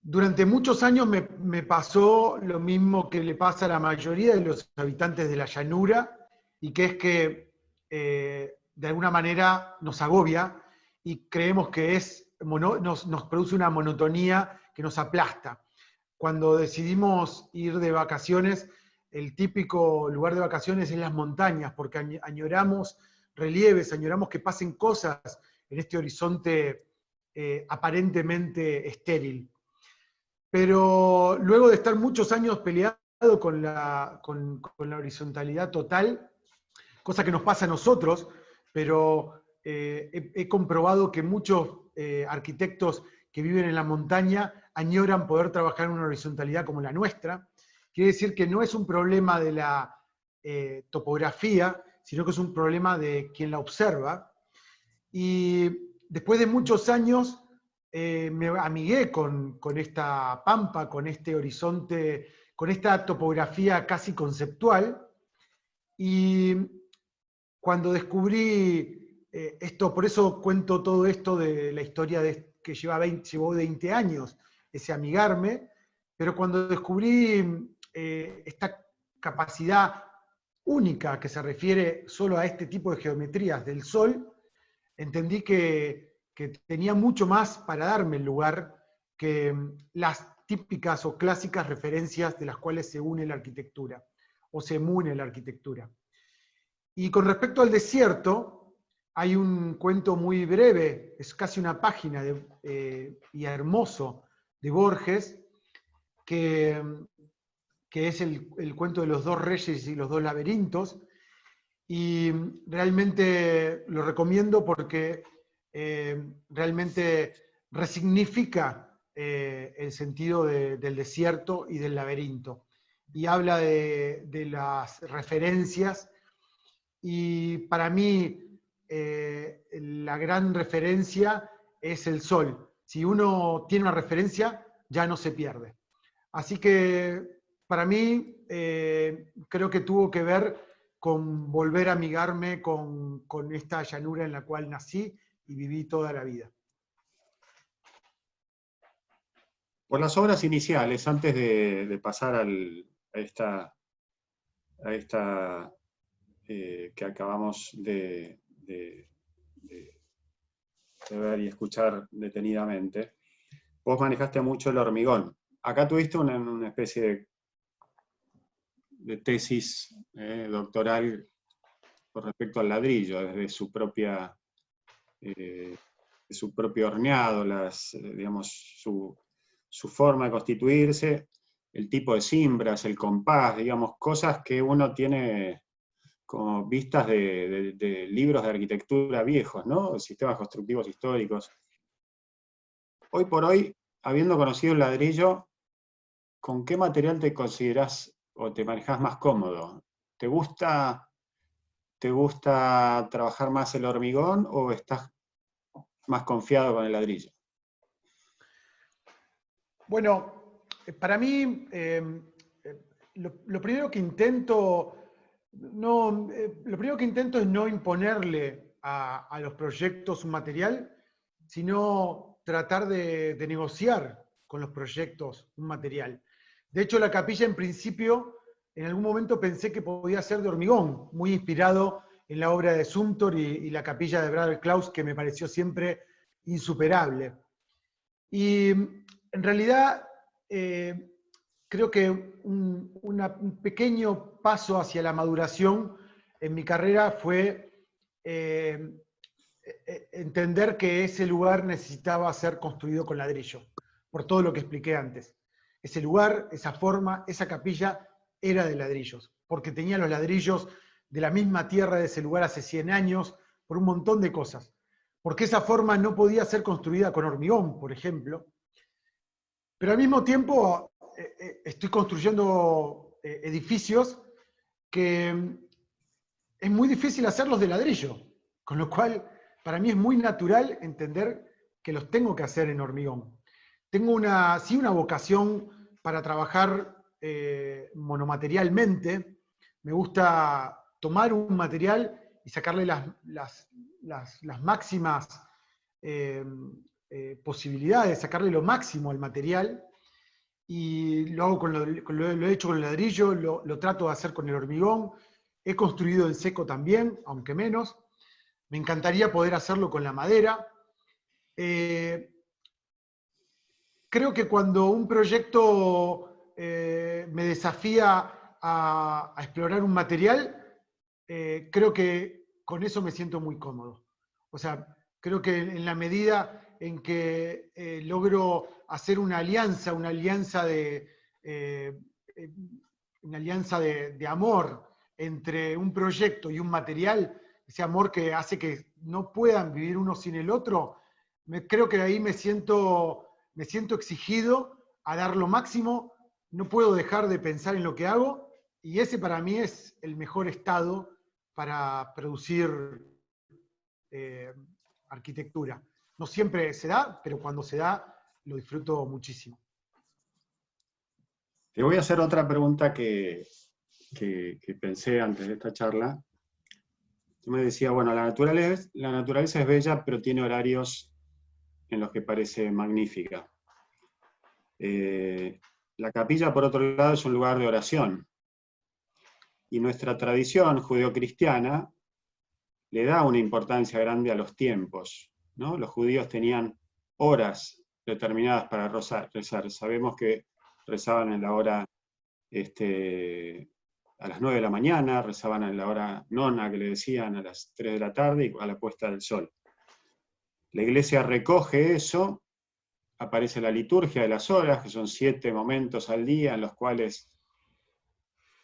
Durante muchos años me pasó lo mismo que le pasa a la mayoría de los habitantes de la llanura, y que es que de alguna manera nos agobia y creemos que nos produce una monotonía que nos aplasta. Cuando decidimos ir de vacaciones, el típico lugar de vacaciones es las montañas, porque añoramos relieves, añoramos que pasen cosas en este horizonte aparentemente estéril. Pero luego de estar muchos años peleado con la horizontalidad total, cosa que nos pasa a nosotros, pero he comprobado que muchos arquitectos que viven en la montaña añoran poder trabajar en una horizontalidad como la nuestra. Quiere decir que no es un problema de la topografía, sino que es un problema de quien la observa. Y después de muchos años me amigué con esta pampa, con este horizonte, con esta topografía casi conceptual. Y cuando descubrí esto, por eso cuento todo esto de la historia que llevó 20 años, ese amigarme, pero cuando descubrí esta capacidad única que se refiere solo a este tipo de geometrías del Sol, entendí que tenía mucho más para darme el lugar que las típicas o clásicas referencias de las cuales se une la arquitectura, o se une la arquitectura. Y con respecto al desierto, hay un cuento muy breve, es casi una página y hermoso, de Borges, que es el cuento de los 2 reyes y los 2 laberintos, y realmente lo recomiendo porque realmente resignifica el sentido del desierto y del laberinto, y habla de las referencias. Y para mí la gran referencia es el sol. Si uno tiene una referencia, ya no se pierde. Así que para mí creo que tuvo que ver con volver a amigarme con esta llanura en la cual nací y viví toda la vida. Por las obras iniciales, antes de pasar a esta que acabamos de ver y escuchar detenidamente, vos manejaste mucho el hormigón. Acá tuviste una especie de tesis doctoral con respecto al ladrillo, desde su propio horneado, digamos, su forma de constituirse, el tipo de cimbras, el compás, digamos, cosas que uno tiene como vistas de libros de arquitectura viejos, ¿no? Sistemas constructivos históricos. Hoy por hoy, habiendo conocido el ladrillo, ¿con qué material te considerás o te manejás más cómodo? ¿Te gusta trabajar más el hormigón o estás más confiado con el ladrillo? Bueno, para mí, lo primero que intento es no imponerle a los proyectos un material, sino tratar de negociar con los proyectos un material. De hecho, la capilla en principio, en algún momento pensé que podía ser de hormigón, muy inspirado en la obra de Zumthor y la capilla de Brother Klaus, que me pareció siempre insuperable. Y en realidad, creo que un pequeño paso hacia la maduración en mi carrera fue entender que ese lugar necesitaba ser construido con ladrillo, por todo lo que expliqué antes. Ese lugar, esa forma, esa capilla era de ladrillos, porque tenía los ladrillos de la misma tierra de ese lugar hace 100 años, por un montón de cosas. Porque esa forma no podía ser construida con hormigón, por ejemplo. Pero al mismo tiempo estoy construyendo edificios que es muy difícil hacerlos de ladrillo, con lo cual para mí es muy natural entender que los tengo que hacer en hormigón. Tengo sí una vocación para trabajar monomaterialmente. Me gusta tomar un material y sacarle las máximas posibilidades, sacarle lo máximo al material. Y lo hago lo he hecho con el ladrillo, lo trato de hacer con el hormigón. He construido en seco también, aunque menos. Me encantaría poder hacerlo con la madera. Creo que cuando un proyecto me desafía a explorar un material, creo que con eso me siento muy cómodo. O sea, creo que en la medida en que logro hacer una alianza de amor entre un proyecto y un material, ese amor que hace que no puedan vivir uno sin el otro, creo que ahí me siento exigido a dar lo máximo, no puedo dejar de pensar en lo que hago, y ese para mí es el mejor estado para producir arquitectura. No siempre se da, pero cuando se da, lo disfruto muchísimo. Te voy a hacer otra pregunta que pensé antes de esta charla. Tú me decías, bueno, la naturaleza es bella, pero tiene horarios en los que parece magnífica. La capilla, por otro lado, es un lugar de oración. Y nuestra tradición judeocristiana le da una importancia grande a los tiempos, ¿no? Los judíos tenían horas determinadas para rezar. Sabemos que rezaban en la hora a las 9 de la mañana, rezaban en la hora nona, que le decían, a las 3 de la tarde y a la puesta del sol. La iglesia recoge eso, aparece la liturgia de las horas, que son 7 momentos al día en los cuales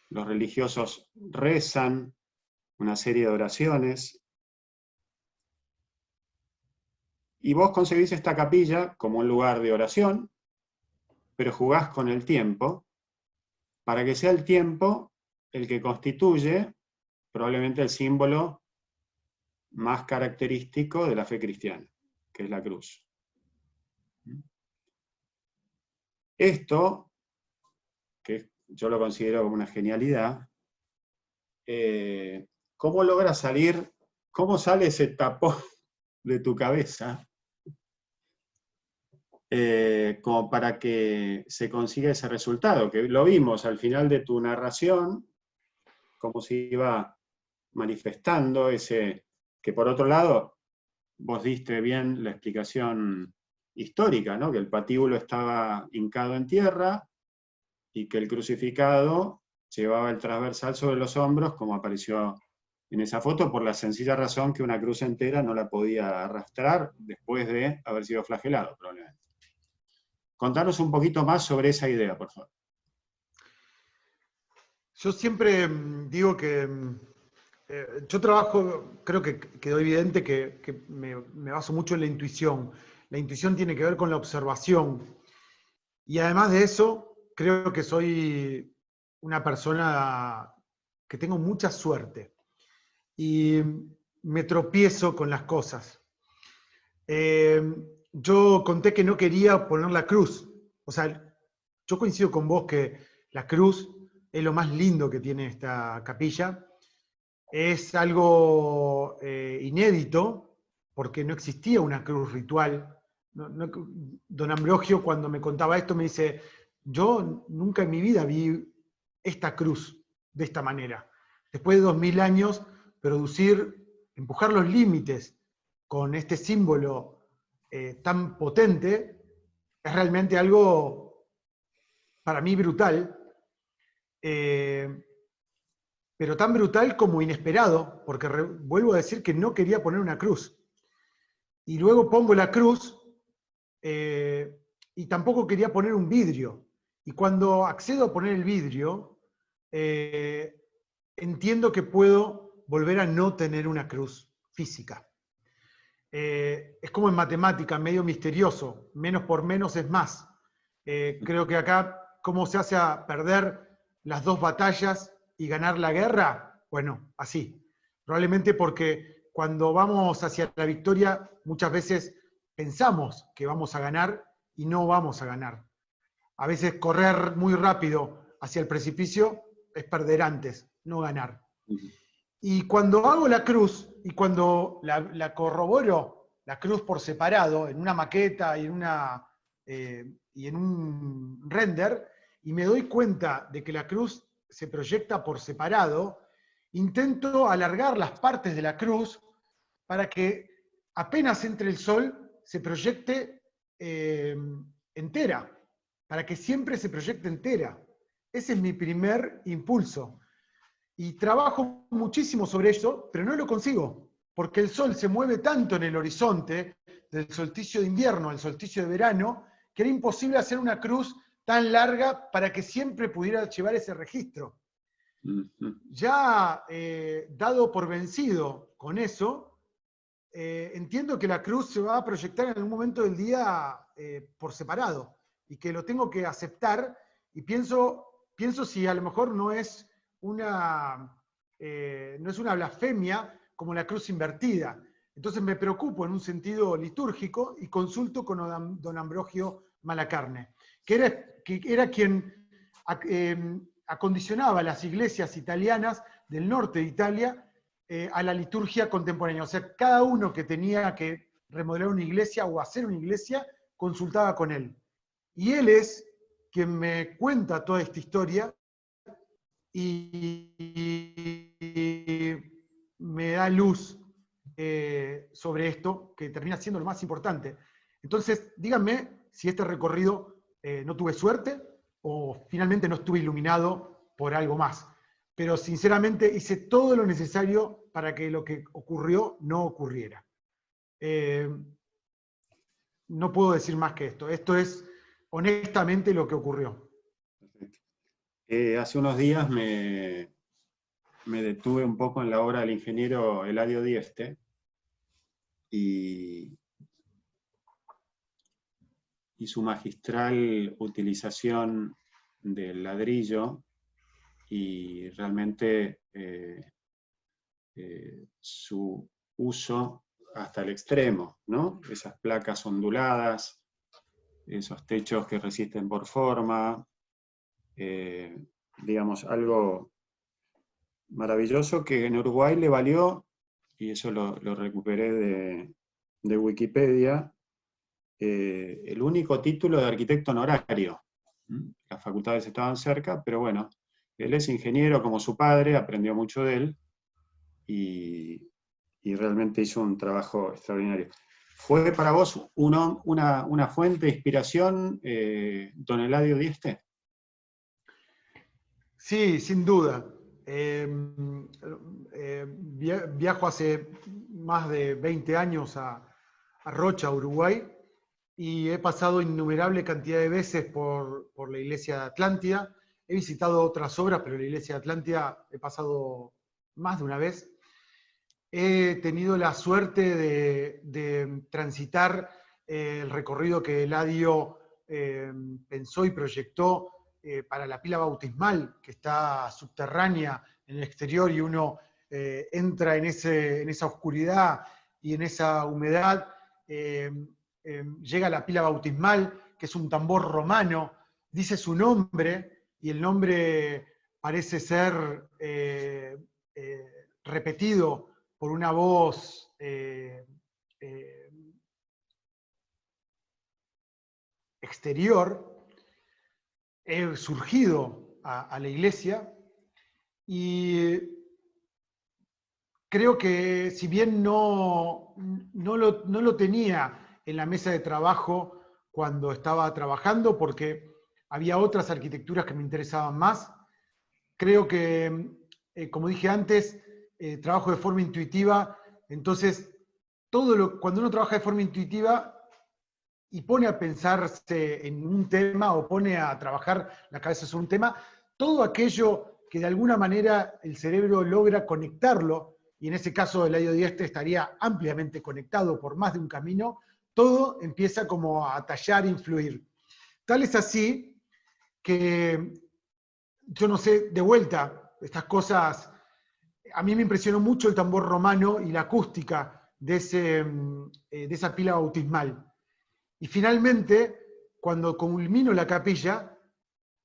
los religiosos rezan una serie de oraciones. Y vos concebís esta capilla como un lugar de oración, pero jugás con el tiempo, para que sea el tiempo el que constituye probablemente el símbolo más característico de la fe cristiana, que es la cruz. Esto, que es yo lo considero una genialidad, ¿cómo logra salir, cómo sale ese tapón de tu cabeza como para que se consiga ese resultado? Que lo vimos al final de tu narración, cómo se iba manifestando ese, que por otro lado, vos diste bien la explicación histórica, ¿no? Que el patíbulo estaba hincado en tierra y que el crucificado llevaba el transversal sobre los hombros, como apareció en esa foto, por la sencilla razón que una cruz entera no la podía arrastrar después de haber sido flagelado, probablemente. Contanos un poquito más sobre esa idea, por favor. Yo siempre digo que yo trabajo, creo que quedó evidente que me baso mucho en la intuición. La intuición tiene que ver con la observación. Y además de eso, creo que soy una persona que tengo mucha suerte. Y me tropiezo con las cosas. Yo conté que no quería poner la cruz. O sea, yo coincido con vos que la cruz es lo más lindo que tiene esta capilla. Es algo inédito, porque no existía una cruz ritual. Don Ambrogio, cuando me contaba esto, me dice, yo nunca en mi vida vi esta cruz de esta manera. Después de 2000 años, empujar los límites con este símbolo tan potente, es realmente algo, para mí, brutal. Pero tan brutal como inesperado, porque vuelvo a decir que no quería poner una cruz. Y luego pongo la cruz y tampoco quería poner un vidrio. Y cuando accedo a poner el vidrio, entiendo que puedo volver a no tener una cruz física. Es como en matemática, medio misterioso. Menos por menos es más. Creo que acá, ¿cómo se hace a perder las dos batallas y ganar la guerra? Bueno, así. Probablemente porque cuando vamos hacia la victoria, muchas veces pensamos que vamos a ganar y no vamos a ganar. A veces correr muy rápido hacia el precipicio es perder antes, no ganar. Y cuando hago la cruz, y cuando la corroboro, la cruz por separado, en una maqueta y en un render, y me doy cuenta de que la cruz se proyecta por separado, intento alargar las partes de la cruz para que apenas entre el sol se proyecte entera, para que siempre se proyecte entera. Ese es mi primer impulso. Y trabajo muchísimo sobre eso, pero no lo consigo, porque el sol se mueve tanto en el horizonte, del solsticio de invierno al solsticio de verano, que era imposible hacer una cruz tan larga para que siempre pudiera llevar ese registro. Ya dado por vencido con eso, entiendo que la cruz se va a proyectar en algún momento del día por separado, y que lo tengo que aceptar, y pienso si a lo mejor no es una blasfemia como la cruz invertida. Entonces me preocupo en un sentido litúrgico y consulto con don Ambrogio Malacarne, que era quien acondicionaba las iglesias italianas del norte de Italia a la liturgia contemporánea. O sea, cada uno que tenía que remodelar una iglesia o hacer una iglesia, consultaba con él. Y él es quien me cuenta toda esta historia y me da luz sobre esto, que termina siendo lo más importante. Entonces, díganme si este recorrido no tuve suerte o finalmente no estuve iluminado por algo más. Pero sinceramente hice todo lo necesario para que lo que ocurrió no ocurriera. No puedo decir más que esto. Esto es honestamente lo que ocurrió. Hace unos días me detuve un poco en la obra del ingeniero Eladio Dieste y su magistral utilización del ladrillo y realmente su uso hasta el extremo, ¿no? Esas placas onduladas, esos techos que resisten por forma, digamos, algo maravilloso que en Uruguay le valió, y eso lo recuperé de Wikipedia, el único título de arquitecto honorario. Las facultades estaban cerca, pero bueno, él es ingeniero como su padre, aprendió mucho de él, y realmente hizo un trabajo extraordinario. ¿Fue para vos una fuente de inspiración, don Eladio Dieste? Sí, sin duda. Viajo hace más de 20 años a Rocha, Uruguay, y he pasado innumerable cantidad de veces por la iglesia de Atlántida. He visitado otras obras, pero la iglesia de Atlántida he pasado más de una vez. He tenido la suerte de transitar el recorrido que Eladio pensó y proyectó para la pila bautismal, que está subterránea en el exterior, y uno entra en esa oscuridad y en esa humedad. Llega a la pila bautismal, que es un tambor romano, dice su nombre, y el nombre parece ser repetido por una voz exterior. He surgido a la iglesia, y creo que si bien no lo tenía en la mesa de trabajo cuando estaba trabajando, porque había otras arquitecturas que me interesaban más, creo que, como dije antes, trabajo de forma intuitiva. Entonces cuando uno trabaja de forma intuitiva y pone a pensarse en un tema o pone a trabajar la cabeza sobre un tema, todo aquello que de alguna manera el cerebro logra conectarlo, y en ese caso el Eladio Dieste estaría ampliamente conectado por más de un camino, todo empieza como a tallar e influir. Tal es así que, yo no sé, de vuelta, estas cosas, a mí me impresionó mucho el tambor romano y la acústica de esa pila bautismal. Y finalmente, cuando culmino la capilla,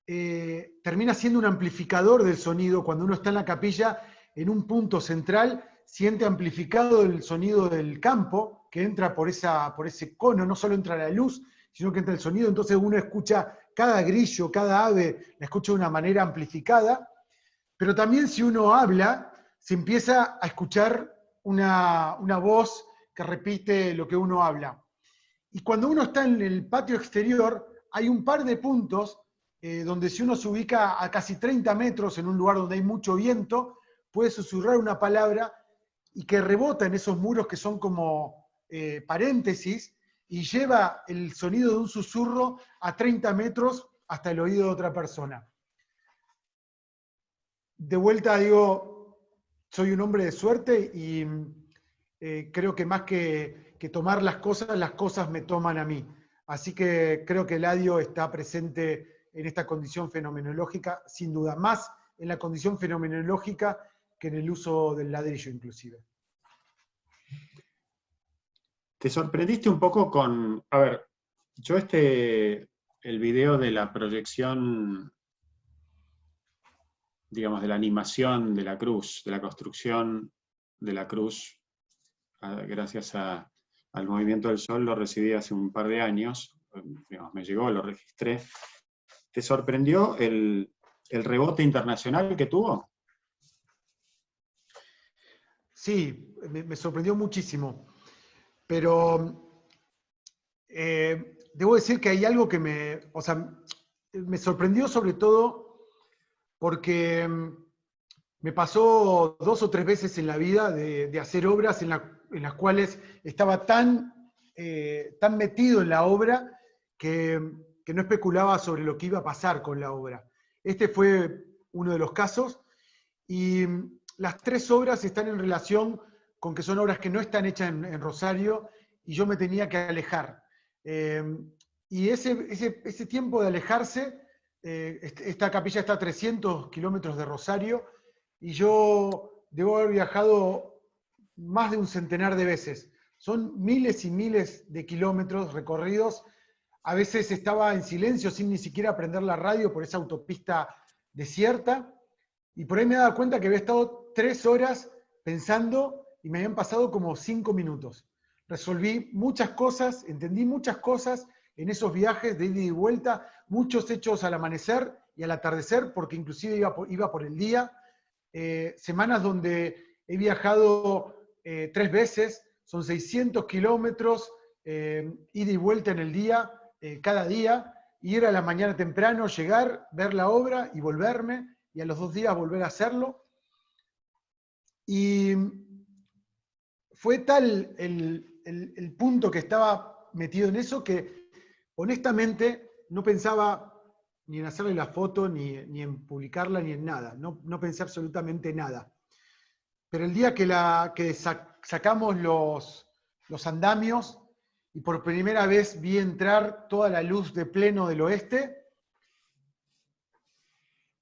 termina siendo un amplificador del sonido. Cuando uno está en la capilla, en un punto central, siente amplificado el sonido del campo, que entra por ese cono. No solo entra la luz, sino que entra el sonido. Entonces uno escucha cada grillo, cada ave, la escucha de una manera amplificada. Pero también, si uno habla, se empieza a escuchar una voz que repite lo que uno habla. Y cuando uno está en el patio exterior, hay un par de puntos donde, si uno se ubica a casi 30 metros en un lugar donde hay mucho viento, puede susurrar una palabra y que rebota en esos muros que son como paréntesis, y lleva el sonido de un susurro a 30 metros hasta el oído de otra persona. De vuelta digo, soy un hombre de suerte, y creo que más que tomar las cosas me toman a mí. Así que creo que Eladio está presente en esta condición fenomenológica, sin duda, más en la condición fenomenológica que en el uso del ladrillo inclusive. Te sorprendiste un poco con, a ver, yo el video de la proyección, digamos, de la animación de la cruz, de la construcción de la cruz, gracias al Movimiento del Sol, lo recibí hace un par de años, digamos, me llegó, lo registré. ¿Te sorprendió el rebote internacional que tuvo? Sí, me sorprendió muchísimo, pero debo decir que hay algo que me sorprendió, sobre todo porque me pasó 2 o 3 veces en la vida de hacer obras en las cuales estaba tan metido en la obra que no especulaba sobre lo que iba a pasar con la obra. Este fue uno de los casos, y las 3 obras están en relación con que son obras que no están hechas en Rosario, y yo me tenía que alejar. Y ese tiempo de alejarse, esta capilla está a 300 kilómetros de Rosario, y yo debo haber viajado más de un centenar de veces. Son miles y miles de kilómetros recorridos. A veces estaba en silencio sin ni siquiera prender la radio por esa autopista desierta, y por ahí me daba cuenta que había estado 3 horas pensando y me habían pasado como 5 minutos. Resolví muchas cosas, entendí muchas cosas en esos viajes de ida y vuelta, muchos hechos al amanecer y al atardecer, porque inclusive iba por el día. Semanas donde he viajado 3 veces, son 600 kilómetros, ida y vuelta en el día, cada día, ir a la mañana temprano, llegar, ver la obra y volverme, y a los 2 días volver a hacerlo. Y fue tal el punto que estaba metido en eso que honestamente no pensaba ni en hacerle la foto, ni en publicarla, ni en nada. No pensé absolutamente nada. Pero el día que sacamos los andamios y por primera vez vi entrar toda la luz de pleno del oeste,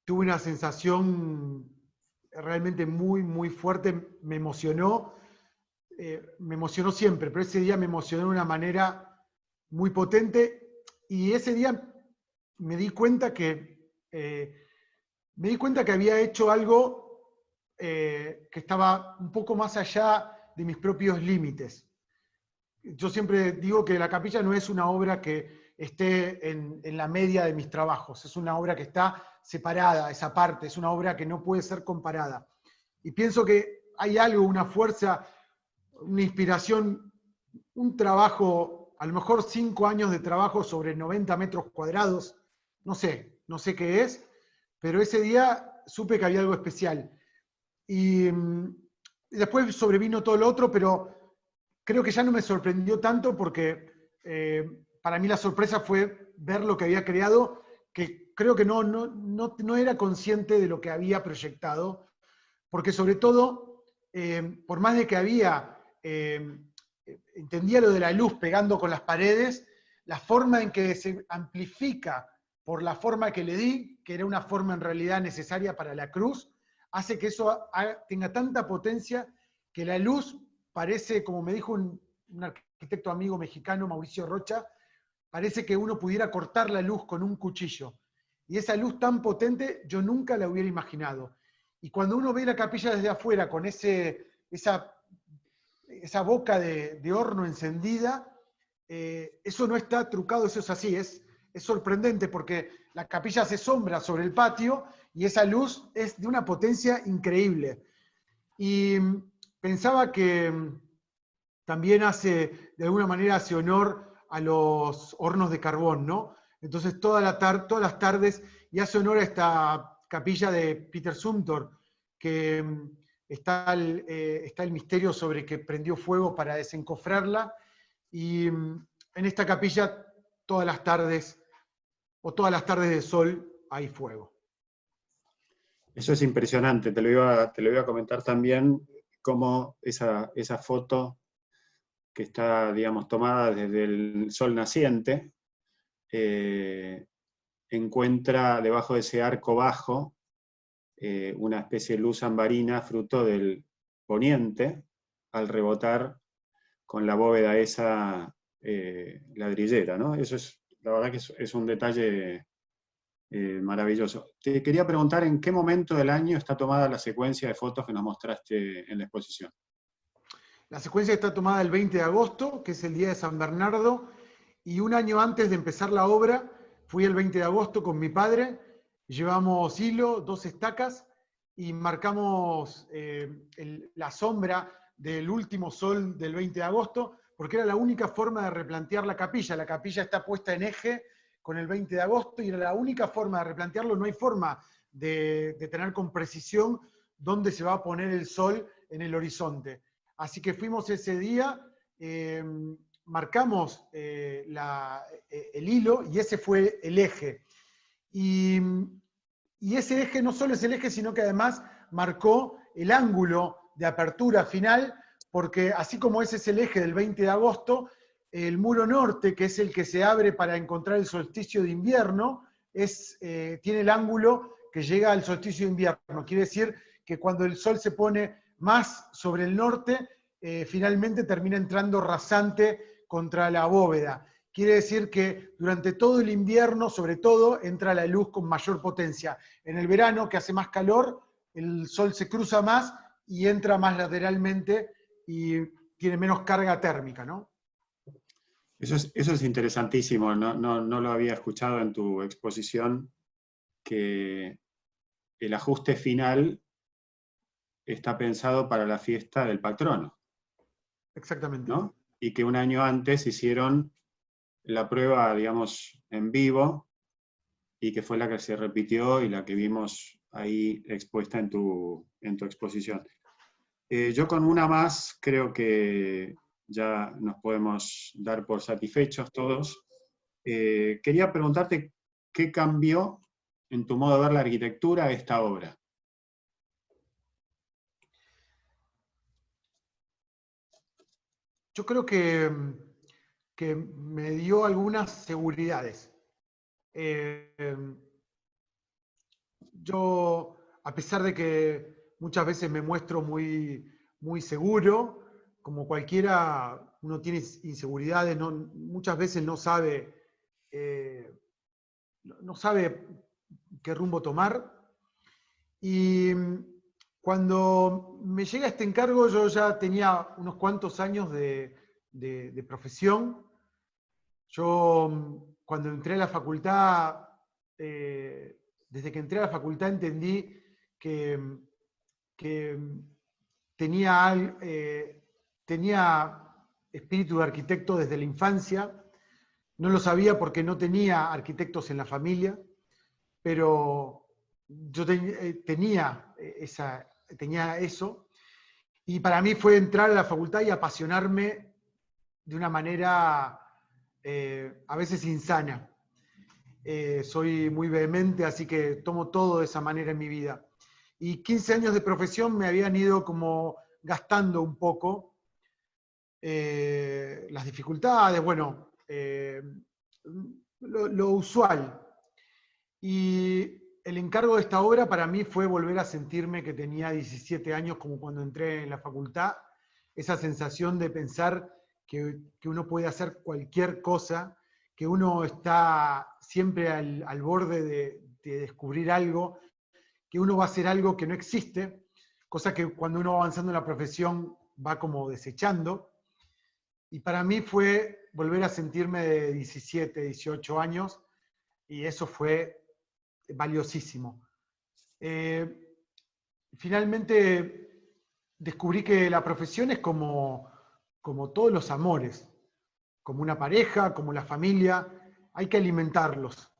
tuve una sensación realmente muy, muy fuerte. Me emocionó siempre, pero ese día me emocionó de una manera muy potente, y ese día me di cuenta que había hecho algo que estaba un poco más allá de mis propios límites. Yo siempre digo que la capilla no es una obra que esté en la media de mis trabajos, es una obra que está separada, es aparte, es una obra que no puede ser comparada. Y pienso que hay algo, una fuerza, una inspiración, un trabajo, a lo mejor 5 años de trabajo sobre 90 metros cuadrados, no sé qué es, pero ese día supe que había algo especial. Y después sobrevino todo lo otro, pero creo que ya no me sorprendió tanto porque para mí la sorpresa fue ver lo que había creado, que creo que no era consciente de lo que había proyectado, porque sobre todo, por más de que entendía lo de la luz pegando con las paredes, la forma en que se amplifica por la forma que le di, que era una forma en realidad necesaria para la cruz, hace que eso tenga tanta potencia que la luz parece, como me dijo un arquitecto amigo mexicano, Mauricio Rocha, parece que uno pudiera cortar la luz con un cuchillo. Y esa luz tan potente yo nunca la hubiera imaginado. Y cuando uno ve la capilla desde afuera con esa boca de horno encendida, eso no está trucado, eso es así, es sorprendente porque la capilla hace sombra sobre el patio y esa luz es de una potencia increíble. Y pensaba que también de alguna manera hace honor a los hornos de carbón, ¿no? Entonces todas las tardes, y hace honor a esta capilla de Peter Zumthor, que está el misterio sobre que prendió fuego para desencofrarla, y en esta capilla todas las tardes de sol hay fuego. Eso es impresionante, te lo iba a comentar también, cómo esa foto que está, digamos, tomada desde el sol naciente, encuentra debajo de ese arco bajo una especie de luz ambarina fruto del poniente, al rebotar con la bóveda esa ladrillera, ¿no? Eso es, la verdad que es un detalle maravilloso. Te quería preguntar en qué momento del año está tomada la secuencia de fotos que nos mostraste en la exposición. La secuencia está tomada el 20 de agosto, que es el día de San Bernardo, y un año antes de empezar la obra, fui el 20 de agosto con mi padre, llevamos hilo, 2 estacas, y marcamos la sombra del último sol del 20 de agosto, porque era la única forma de replantear la capilla. La capilla está puesta en eje con el 20 de agosto, y era la única forma de replantearlo. No hay forma de tener con precisión dónde se va a poner el sol en el horizonte. Así que fuimos ese día, marcamos el hilo, y ese fue el eje. Y ese eje no solo es el eje, sino que además marcó el ángulo de apertura final, porque así como ese es el eje del 20 de agosto, el muro norte, que es el que se abre para encontrar el solsticio de invierno, tiene el ángulo que llega al solsticio de invierno. Quiere decir que cuando el sol se pone más sobre el norte, finalmente termina entrando rasante contra la bóveda. quiere decir que durante todo el invierno, sobre todo, entra la luz con mayor potencia. En el verano, que hace más calor, el sol se cruza más y entra más lateralmente y tiene menos carga térmica, ¿no? Eso es interesantísimo, no lo había escuchado en tu exposición, que el ajuste final está pensado para la fiesta del patrono, Exactamente. ¿no? Y que un año antes hicieron la prueba, digamos, en vivo, y que fue la que se repitió y la que vimos ahí expuesta en tu exposición. Yo con una más creo que ya nos podemos dar por satisfechos todos. Quería preguntarte qué cambió en tu modo de ver la arquitectura a esta obra. Yo creo que me dio algunas seguridades. Yo, a pesar de que muchas veces me muestro muy seguro, como cualquiera, uno tiene inseguridades, muchas veces no sabe qué rumbo tomar. Y cuando me llega este encargo, yo ya tenía unos cuantos años de profesión. Yo, cuando entré a la facultad, desde que entré a la facultad entendí que tenía espíritu de arquitecto desde la infancia. No lo sabía porque no tenía arquitectos en la familia, pero yo tenía eso. Y para mí fue entrar a la facultad y apasionarme de una manera a veces insana. Soy muy vehemente, así que tomo todo de esa manera en mi vida. Y 15 años de profesión me habían ido como gastando un poco las dificultades, bueno, lo usual. Y el encargo de esta obra para mí fue volver a sentirme que tenía 17 años como cuando entré en la facultad, esa sensación de pensar que uno puede hacer cualquier cosa, que uno está siempre al borde de descubrir algo, que uno va a hacer algo que no existe, cosa que cuando uno va avanzando en la profesión va como desechando. Y para mí fue volver a sentirme de 17, 18 años, y eso fue valiosísimo. Finalmente descubrí que la profesión es como todos los amores, como una pareja, como la familia, hay que alimentarlos.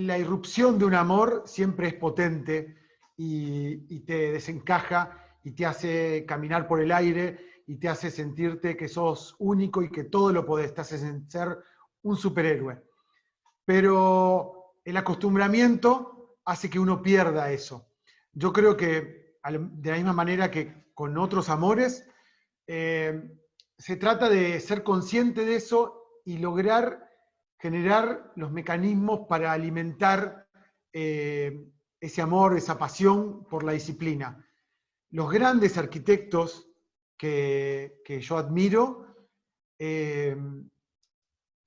La irrupción de un amor siempre es potente y te desencaja y te hace caminar por el aire y te hace sentirte que sos único y que todo lo podés, te hace ser un superhéroe. Pero el acostumbramiento hace que uno pierda eso. Yo creo que de la misma manera que con otros amores, se trata de ser consciente de eso y lograr generar los mecanismos para alimentar ese amor, esa pasión por la disciplina. Los grandes arquitectos que yo admiro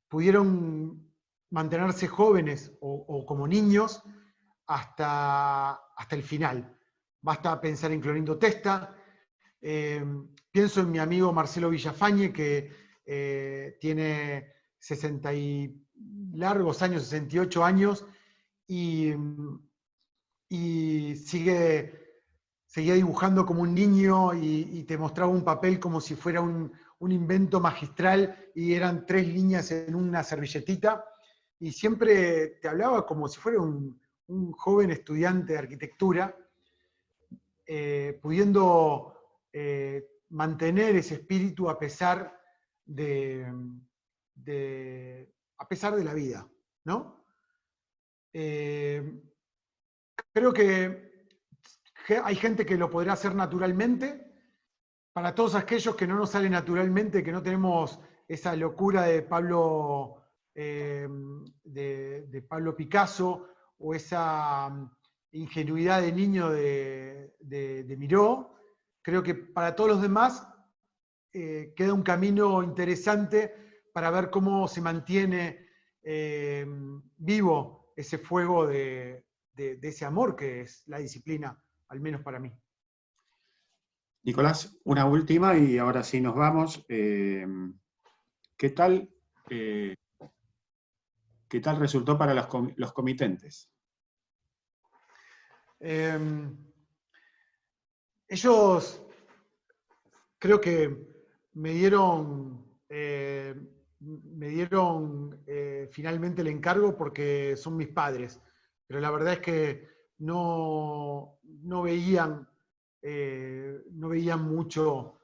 pudieron mantenerse jóvenes o como niños hasta el final. Basta pensar en Clorindo Testa, pienso en mi amigo Marcelo Villafañe, que tiene 60 y largos años, 68 años, y seguía dibujando como un niño y te mostraba un papel como si fuera un invento magistral y eran 3 líneas en una servilletita, y siempre te hablaba como si fuera un joven estudiante de arquitectura, pudiendo mantener ese espíritu a pesar de la vida, ¿no? Creo que hay gente que lo podrá hacer naturalmente. Para todos aquellos que no nos sale naturalmente, que no tenemos esa locura de Pablo, de Pablo Picasso, o esa ingenuidad de niño de Miró, creo que para todos los demás queda un camino interesante para ver cómo se mantiene vivo ese fuego de ese amor que es la disciplina, al menos para mí. Nicolás, una última y ahora sí nos vamos. ¿Qué tal resultó para los comitentes? Ellos creo que me dieron finalmente el encargo porque son mis padres, pero la verdad es que no veían mucho,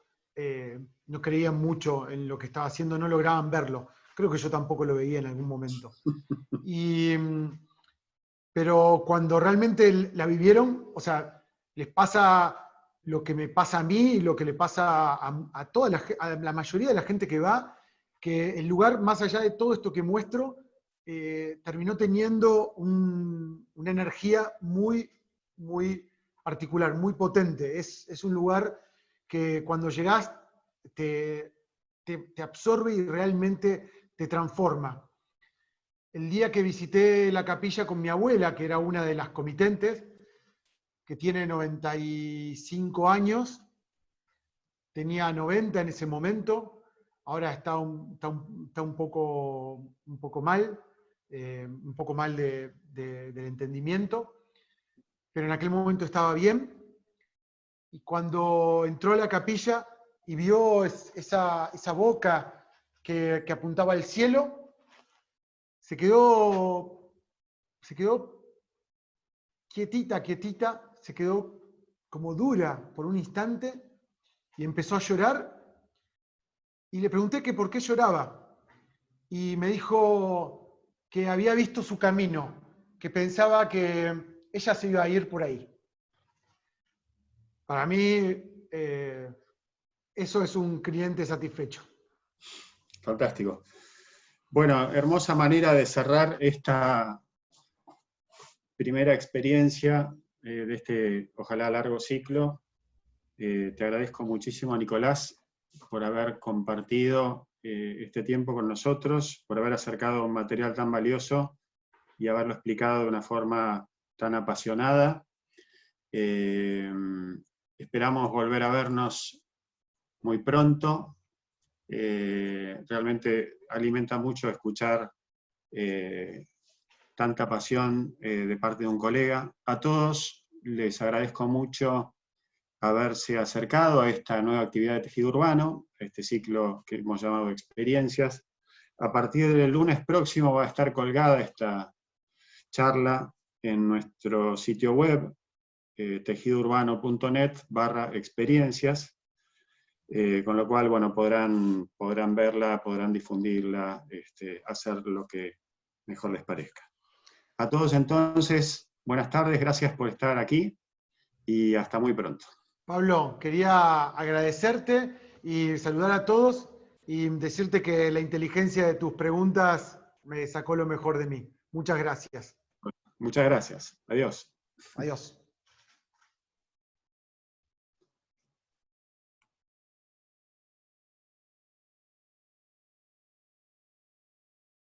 no creían mucho en lo que estaba haciendo, no lograban verlo. Creo que yo tampoco lo veía en algún momento. Pero cuando realmente la vivieron, o sea, les pasa lo que me pasa a mí y lo que le pasa a la mayoría de la gente que va, que el lugar, más allá de todo esto que muestro, terminó teniendo una energía muy, muy particular, muy potente. Es un lugar que cuando llegás te absorbe y realmente te transforma. El día que visité la capilla con mi abuela, que era una de las comitentes, que tiene 95 años, tenía 90 en ese momento, ahora está un poco mal, del entendimiento, pero en aquel momento estaba bien, y cuando entró a la capilla y vio esa boca que apuntaba al cielo, se quedó quietita, se quedó como dura por un instante y empezó a llorar. Y le pregunté que por qué lloraba. Y me dijo que había visto su camino, que pensaba que ella se iba a ir por ahí. Para mí, eso es un cliente satisfecho. Fantástico. Bueno, hermosa manera de cerrar esta primera experiencia de este, ojalá, largo ciclo. Te agradezco muchísimo, Nicolás, por haber compartido este tiempo con nosotros, por haber acercado un material tan valioso y haberlo explicado de una forma tan apasionada. Esperamos volver a vernos muy pronto. Realmente alimenta mucho escuchar tanta pasión de parte de un colega. A todos les agradezco mucho haberse acercado a esta nueva actividad de tejido urbano, a este ciclo que hemos llamado experiencias. A partir del lunes próximo va a estar colgada esta charla en nuestro sitio web, tejidourbano.net/experiencias, con lo cual, bueno, podrán verla, podrán difundirla, hacer lo que mejor les parezca. A todos entonces, buenas tardes, gracias por estar aquí y hasta muy pronto. Pablo, quería agradecerte y saludar a todos y decirte que la inteligencia de tus preguntas me sacó lo mejor de mí. Muchas gracias. Muchas gracias. Adiós. Adiós.